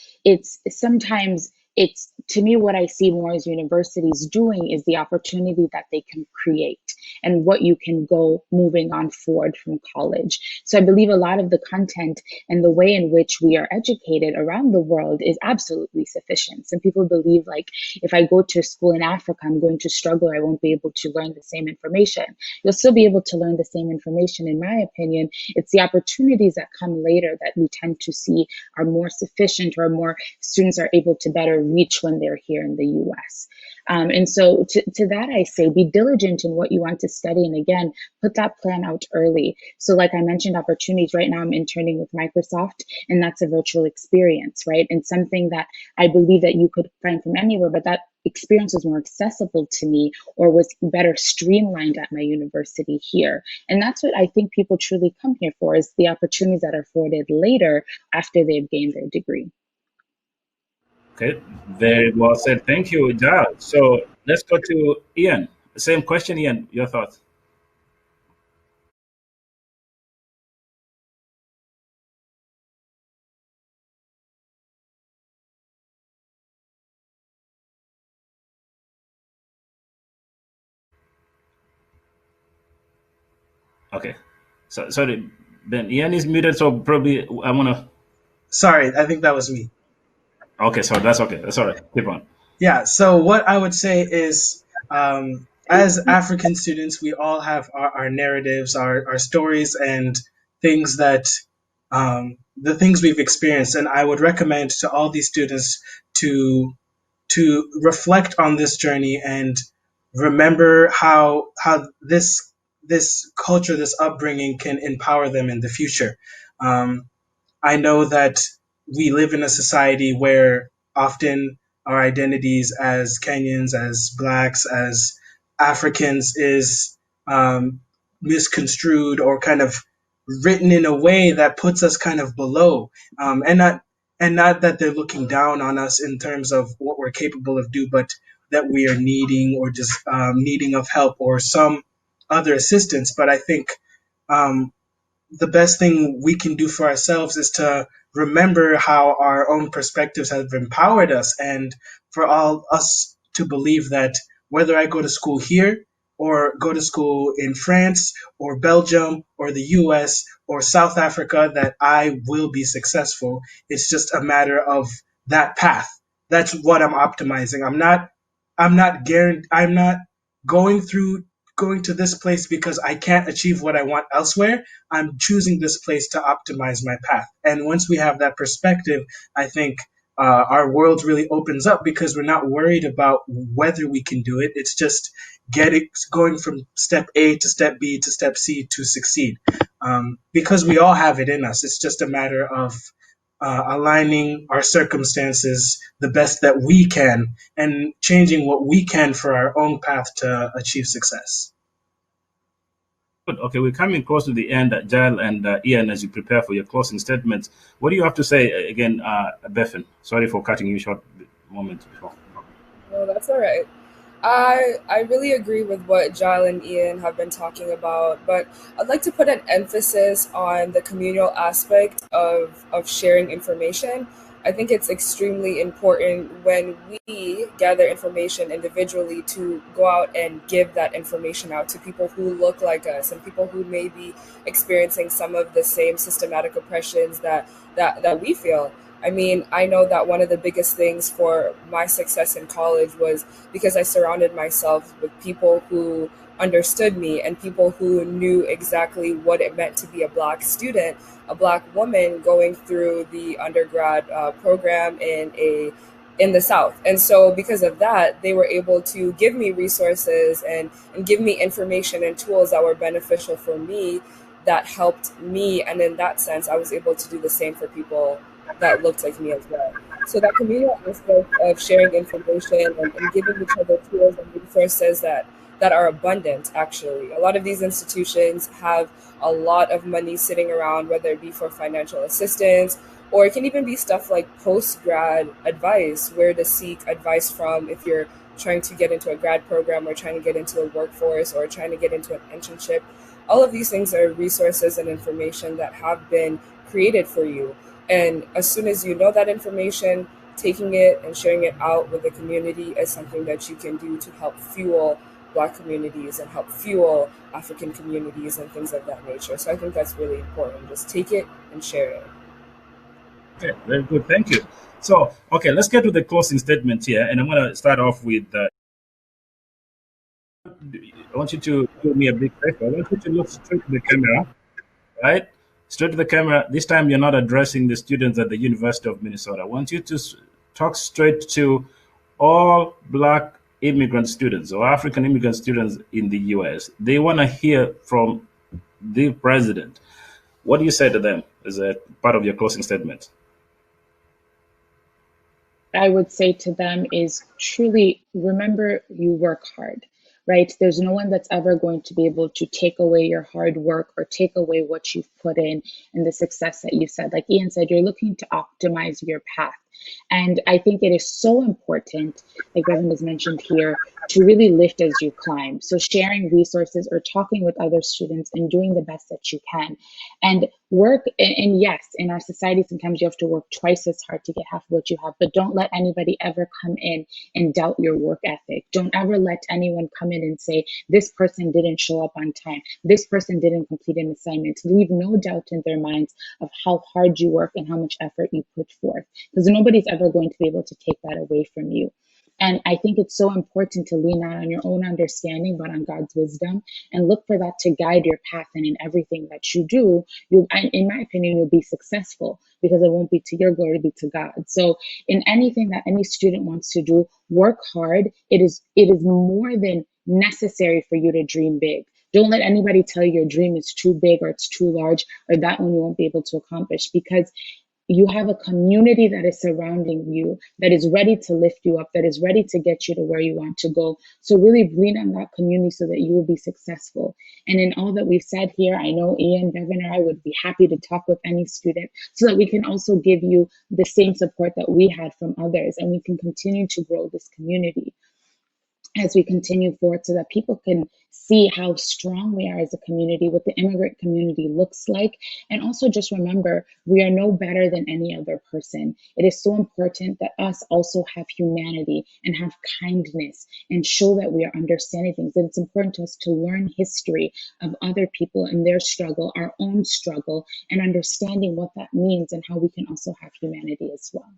to me, what I see more as universities doing is the opportunity that they can create. and what you can go moving on forward from college. So I believe a lot of the content and the way in which we are educated around the world is absolutely sufficient. Some people believe like if I go to school in Africa, I'm going to struggle, I won't be able to learn the same information. You'll still be able to learn the same information, in my opinion. It's the opportunities that come later that we tend to see are more sufficient, or more students are able to better reach when they're here in the US. And so to that, I say be diligent in what you want to study. And again, put that plan out early. So like I mentioned, opportunities right now, I'm interning with Microsoft, and that's a virtual experience, right? And something that I believe that you could find from anywhere, but that experience was more accessible to me, or was better streamlined at my university here. And that's what I think people truly come here for, is the opportunities that are afforded later after they've gained their degree. Okay, very well said. Thank you, Giles. So let's go to Ian. Same question, Ian. Your thoughts? Okay. So sorry, Ben. Ian is muted, so probably I wanna. Sorry, I think that was me. Okay, so that's okay. That's all right. Keep on. Yeah, so what I would say is, as African students, we all have our narratives, our stories, and things that, the things we've experienced. And I would recommend to all these students to reflect on this journey and remember how this culture, this upbringing can empower them in the future. Um, I know that we live in a society where often our identities as Kenyans, as Blacks, as Africans is, misconstrued or kind of written in a way that puts us kind of below, and not that they're looking down on us in terms of what we're capable of do, but that we are needing, or just needing of help or some other assistance. But I think, um, the best thing we can do for ourselves is to remember how our own perspectives have empowered us, and for all us to believe that whether I go to school here, or go to school in France or Belgium or the US or South Africa, that I will be successful. It's just a matter of that path. That's what I'm optimizing. I'm not going through going to this place because I can't achieve what I want elsewhere. I'm choosing this place to optimize my path. And once we have that perspective, I think, our world really opens up, because we're not worried about whether we can do it. It's just going from step A to step B to step C to succeed. Because we all have it in us. It's just a matter of aligning our circumstances the best that we can, and changing what we can for our own path to achieve success. Good. Okay, we're coming close to the end, Jael and Ian, as you prepare for your closing statements. What do you have to say again, Bethan? Sorry for cutting you short a moment before. No, that's all right. I really agree with what Jael and Ian have been talking about, but I'd like to put an emphasis on the communal aspect of sharing information. I think it's extremely important when we gather information individually to go out and give that information out to people who look like us and people who may be experiencing some of the same systematic oppressions that we feel. I mean, I know that one of the biggest things for my success in college was because I surrounded myself with people who understood me and people who knew exactly what it meant to be a Black student, a Black woman going through the undergrad program in the South. And so because of that, they were able to give me resources and give me information and tools that were beneficial for me, that helped me. And in that sense, I was able to do the same for people that looked like me as well. So that communal aspect of sharing information and giving each other tools and resources that are abundant, actually. A lot of these institutions have a lot of money sitting around, whether it be for financial assistance, or it can even be stuff like post-grad advice, where to seek advice from if you're trying to get into a grad program or trying to get into the workforce or trying to get into an internship. All of these things are resources and information that have been created for you. And as soon as you know that information, taking it and sharing it out with the community is something that you can do to help fuel Black communities and help fuel African communities and things of that nature. So I think that's really important. Just take it and share it. Okay, very good. Thank you. So, okay, let's get to the closing statement here. And I'm going to start off with I want you to do me a big favor. I want you to look straight to the camera, right? Straight to the camera. This time you're not addressing the students at the University of Minnesota. I want you to talk straight to all Black immigrant students or African immigrant students in the US. They want to hear from the president. What do you say to them as a part of your closing statement? I would say to them is truly remember you work hard, right? There's no one that's ever going to be able to take away your hard work or take away what you've put in and the success that you said. Like Ian said, you're looking to optimize your path. And I think it is so important, like Reverend has mentioned here, to really lift as you climb. So sharing resources or talking with other students and doing the best that you can. And work, and yes, in our society, sometimes you have to work twice as hard to get half of what you have, but don't let anybody ever come in and doubt your work ethic. Don't ever let anyone come in and say, this person didn't show up on time. This person didn't complete an assignment. Leave no doubt in their minds of how hard you work and how much effort you put forth, because nobody's ever going to be able to take that away from you. And I think it's so important to lean not on your own understanding, but on God's wisdom, and look for that to guide your path. And in everything that you do, in my opinion, you'll be successful because it won't be to your glory, it'll be to God. So in anything that any student wants to do, work hard. It is more than necessary for you to dream big. Don't let anybody tell you your dream is too big or it's too large or that one you won't be able to accomplish, because you have a community that is surrounding you, that is ready to lift you up, that is ready to get you to where you want to go. So really lean on that community so that you will be successful. And in all that we've said here, I know Ian, Devin, or I would be happy to talk with any student so that we can also give you the same support that we had from others, and we can continue to grow this community as we continue forward so that people can see how strong we are as a community, what the immigrant community looks like. And also just remember, we are no better than any other person. It is so important that us also have humanity and have kindness and show that we are understanding things. And it's important to us to learn history of other people and their struggle, our own struggle, and understanding what that means and how we can also have humanity as well.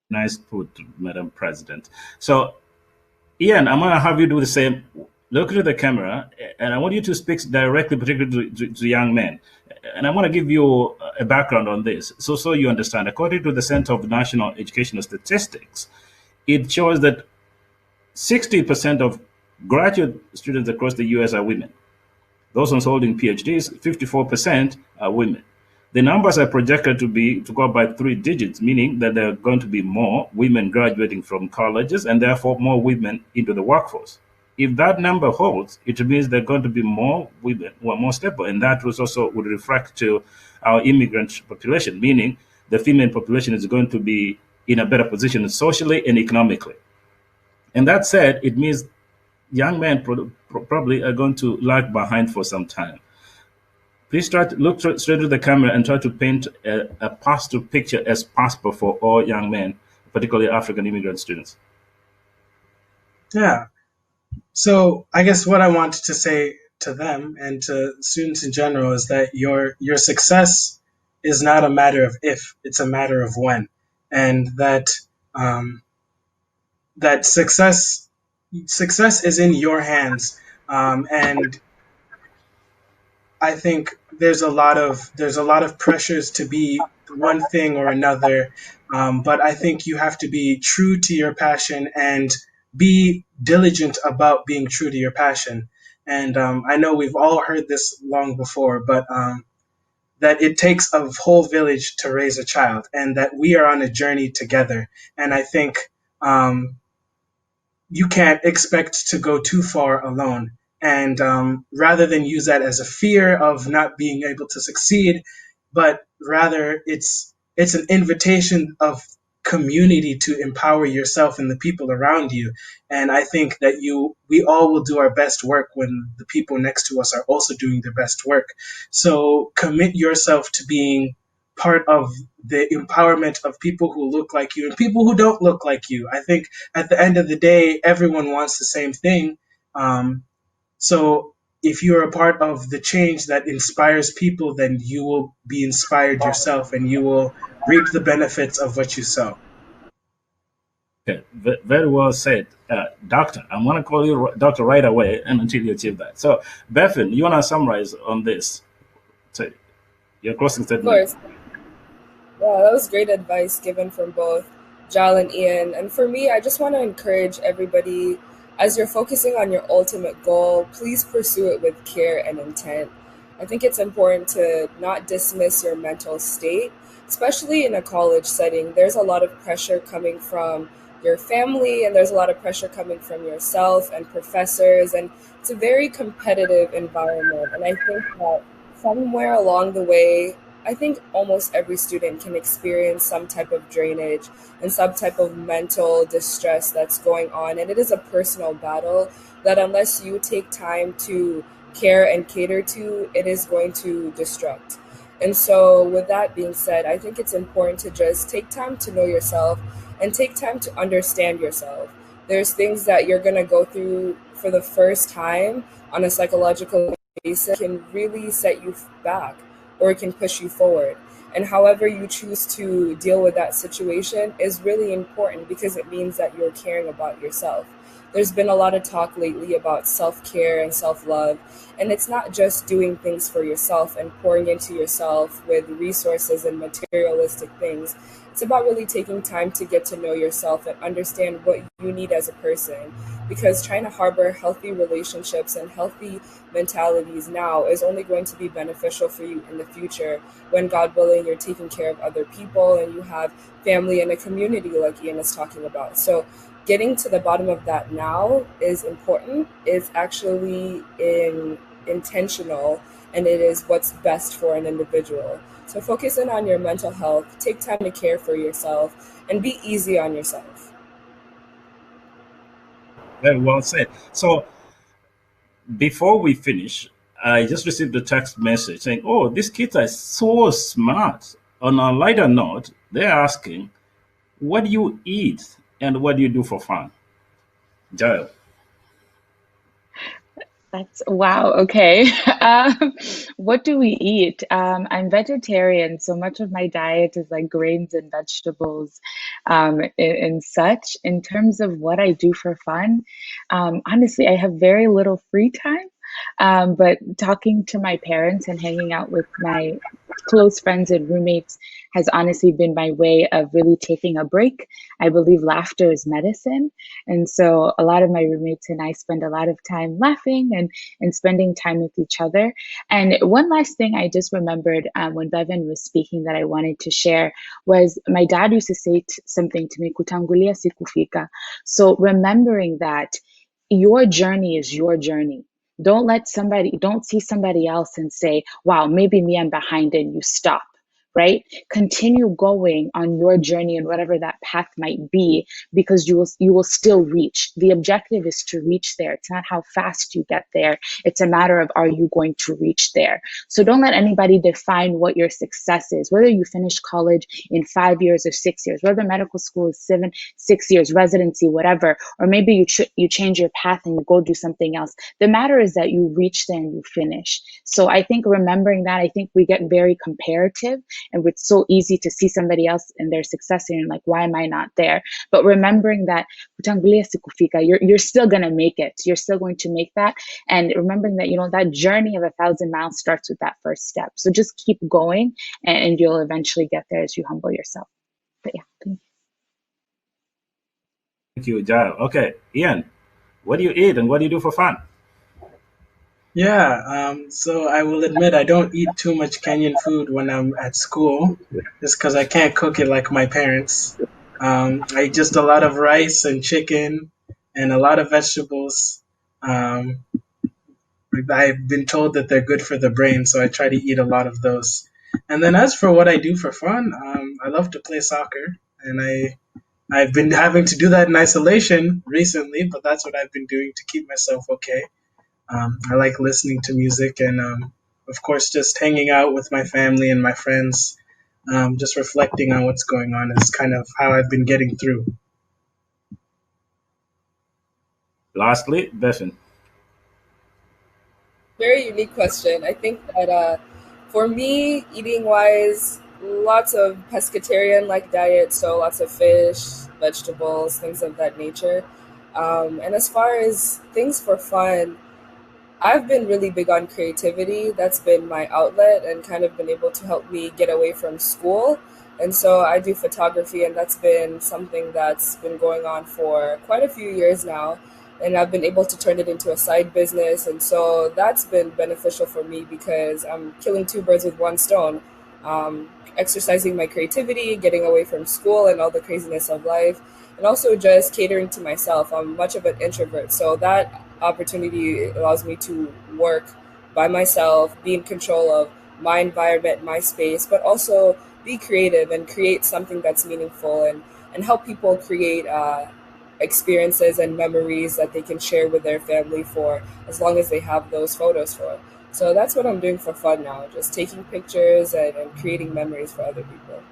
Nice put, Madam President. So, Ian, I'm going to have you do the same. Look at the camera, and I want you to speak directly, particularly to young men. And I want to give you a background on this, so you understand. According to the Center of National Educational Statistics, it shows that 60% of graduate students across the U.S. are women. Those ones holding PhDs, 54% are women. The numbers are projected to go up by 3 digits, meaning that there are going to be more women graduating from colleges and therefore more women into the workforce. If that number holds, it means there are going to be more women who are more stable, and that also would reflect to our immigrant population, meaning the female population is going to be in a better position socially and economically. And that said, it means young men probably are going to lag behind for some time. Please try to look straight to the camera and try to paint a positive picture as possible for all young men, particularly African immigrant students. Yeah. So I guess what I wanted to say to them and to students in general is that your success is not a matter of if, it's a matter of when, and that that success is in your hands, and I think there's a lot of pressures to be one thing or another, but I think you have to be true to your passion and be diligent about being true to your passion. And I know we've all heard this long before, but that it takes a whole village to raise a child, and that we are on a journey together. And I think you can't expect to go too far alone. And rather than use that as a fear of not being able to succeed, but rather it's an invitation of community to empower yourself and the people around you. And I think that we all will do our best work when the people next to us are also doing their best work. So commit yourself to being part of the empowerment of people who look like you and people who don't look like you. I think at the end of the day, everyone wants the same thing. So if you're a part of the change that inspires people, then you will be inspired yourself and you will reap the benefits of what you sow. Okay, very well said, Doctor. I'm going to call you Doctor right away, and until you achieve that. So, Bethan, you want to summarize on this? So, your closing Of statement. course. Yeah, that was great advice given from both Jal and Ian. And for me, I just want to encourage everybody, as you're focusing on your ultimate goal, please pursue it with care and intent. I think it's important to not dismiss your mental state, especially in a college setting. There's a lot of pressure coming from your family, and there's a lot of pressure coming from yourself and professors, and it's a very competitive environment. And I think that somewhere along the way, I think almost every student can experience some type of drainage and some type of mental distress that's going on. And it is a personal battle that, unless you take time to care and cater to, it is going to destruct. And so, with that being said, I think it's important to just take time to know yourself and take time to understand yourself. There's things that you're going to go through for the first time on a psychological basis can really set you back, or it can push you forward. And however you choose to deal with that situation is really important, because it means that you're caring about yourself. There's been a lot of talk lately about self-care and self-love, and it's not just doing things for yourself and pouring into yourself with resources and materialistic things. It's about really taking time to get to know yourself and understand what you need as a person, because trying to harbor healthy relationships and healthy mentalities now is only going to be beneficial for you in the future, when, God willing, you're taking care of other people and you have family and a community like Ian is talking about. So getting to the bottom of that now is important. It's actually intentional, and it is what's best for an individual. So focus in on your mental health, take time to care for yourself, and be easy on yourself. Very well said. So, before we finish, I just received a text message saying, "Oh, these kids are so smart." On a lighter note, they're asking, "What do you eat and what do you do for fun?" Jael. That's wow. Okay. What do we eat? I'm vegetarian, so much of my diet is like grains and vegetables, and such. In terms of what I do for fun, honestly, I have very little free time. But talking to my parents and hanging out with my close friends and roommates has honestly been my way of really taking a break. I believe laughter is medicine. And so a lot of my roommates and I spend a lot of time laughing and spending time with each other. And one last thing I just remembered when Bevan was speaking that I wanted to share was my dad used to say something to me, kutangulia sikufika. So remembering that your journey is your journey. Don't see somebody else and say, wow, maybe me, I'm behind, and you stop. Right? Continue going on your journey and whatever that path might be, because you will still reach. The objective is to reach there. It's not how fast you get there. It's a matter of, are you going to reach there? So don't let anybody define what your success is, whether you finish college in 5 years or 6 years, whether medical school is 6 years, residency, whatever, or maybe you change your path and you go do something else. The matter is that you reach there and you finish. So I think remembering that, I think we get very comparative, and it's so easy to see somebody else and their success and you're like, why am I not there? But remembering that you're still going to make it. You're still going to make that. And remembering that, that journey of 1,000 miles starts with that first step. So just keep going, and you'll eventually get there as you humble yourself. But yeah, thank you. Thank you, Jael. Okay, Ian, what do you eat and what do you do for fun? Yeah, so I will admit I don't eat too much Kenyan food when I'm at school, just because I can't cook it like my parents. I eat just a lot of rice and chicken and a lot of vegetables. Um, I've been told that they're good for the brain, so I try to eat a lot of those. And then as for what I do for fun, I love to play soccer, and I've been having to do that in isolation recently, but that's what I've been doing to keep myself okay. I like listening to music and, of course, just hanging out with my family and my friends. Just reflecting on what's going on is kind of how I've been getting through. Lastly, Bethan. Very unique question. I think that for me, eating wise, lots of pescatarian like diet, so lots of fish, vegetables, things of that nature. And as far as things for fun, I've been really big on creativity. That's been my outlet and kind of been able to help me get away from school. And so I do photography, and that's been something that's been going on for quite a few years now. And I've been able to turn it into a side business. And so that's been beneficial for me because I'm killing two birds with one stone. Exercising my creativity, getting away from school and all the craziness of life, and also just catering to myself. I'm much of an introvert, so that opportunity allows me to work by myself, be in control of my environment, my space, but also be creative and create something that's meaningful and help people create experiences and memories that they can share with their family for as long as they have those photos for. So that's what I'm doing for fun now, just taking pictures and creating memories for other people.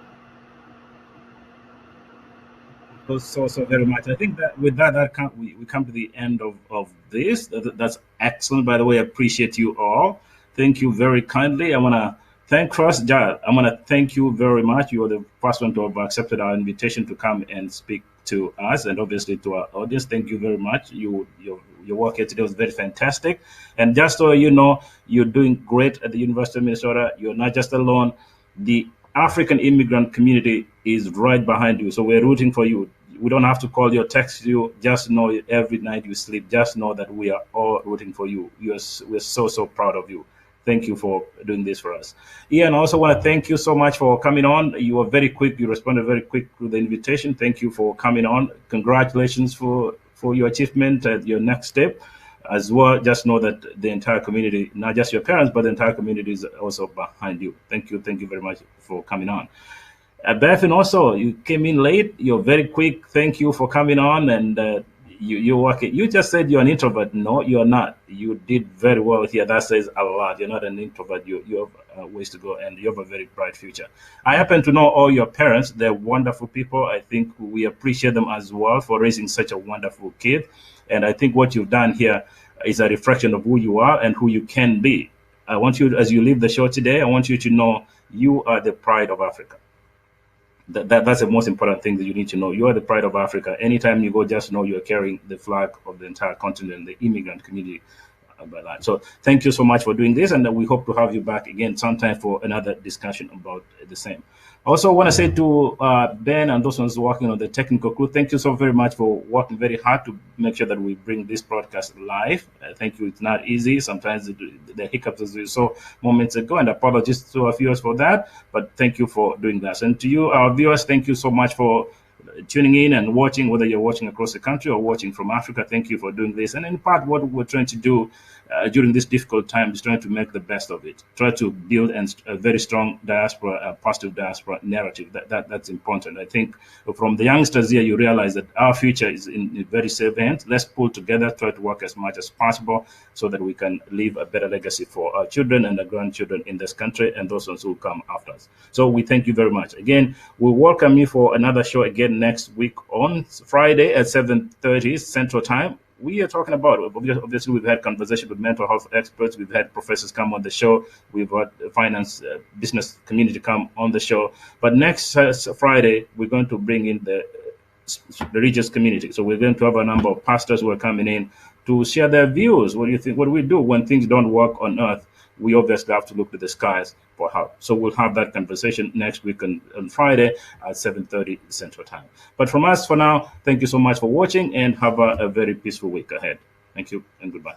So very much. I think that with that, we come to the end of this. That's excellent. By the way, I appreciate you all. Thank you very kindly. I want to thank first, Jared. I want to thank you very much. You are the first one to have accepted our invitation to come and speak to us and obviously to our audience. Thank you very much. Your work here today was very fantastic. And just so you know, you're doing great at the University of Minnesota. You're not just alone. The African immigrant community is right behind you. So we're rooting for you. We don't have to call you or text you. Just know every night you sleep, just know that we are all rooting for you. We're so proud of you. Thank you for doing this for us. Ian, I also want to thank you so much for coming on. You were very quick. You responded very quick to the invitation. Thank you for coming on. Congratulations for your achievement at your next step. As well, just know that the entire community, not just your parents, but the entire community is also behind you. Thank you very much for coming on. Beth, and also you came in late. You're very quick. Thank you for coming on, and you work it. You just said you're an introvert. No, you're not. You did very well here. That says a lot. You're not an introvert. You have ways to go, and you have a very bright future. I happen to know all your parents. They're wonderful people. I think we appreciate them as well for raising such a wonderful kid. And I think what you've done here is a reflection of who you are and who you can be. I want you, as you leave the show today, I want you to know you are the pride of Africa. That's the most important thing that you need to know. You are the pride of Africa. Anytime you go, just know you're carrying the flag of the entire continent, the immigrant community. By that. So thank you so much for doing this, and we hope to have you back again sometime for another discussion about the same. Also, I want to say to Ben and those ones working on the technical crew, thank you so very much for working very hard to make sure that we bring this broadcast live. Thank you. It's not easy. Sometimes the hiccups, as we saw moments ago, and apologies to our viewers for that. But thank you for doing that. And to you, our viewers, thank you so much for tuning in and watching, whether you're watching across the country or watching from Africa. Thank you for doing this. And in part, what we're trying to do during this difficult time is trying to make the best of it. Try to build a very strong diaspora, positive diaspora narrative. That's important. I think from the youngsters here, you realize that our future is in very safe hands. Let's pull together, try to work as much as possible so that we can leave a better legacy for our children and our grandchildren in this country and those ones who come after us. So we thank you very much. Again, we welcome you for another show again next week on Friday at 7:30 Central Time. We are talking about, obviously, we've had conversation with mental health experts. We've had professors come on the show. We've had finance, business community come on the show. But next Friday, we're going to bring in the religious community. So we're going to have a number of pastors who are coming in to share their views. What do you think? What do we do when things don't work on earth? We obviously have to look to the skies for help. So we'll have that conversation next week on Friday at 7:30 Central Time. But from us for now, thank you so much for watching and have a very peaceful week ahead. Thank you and goodbye.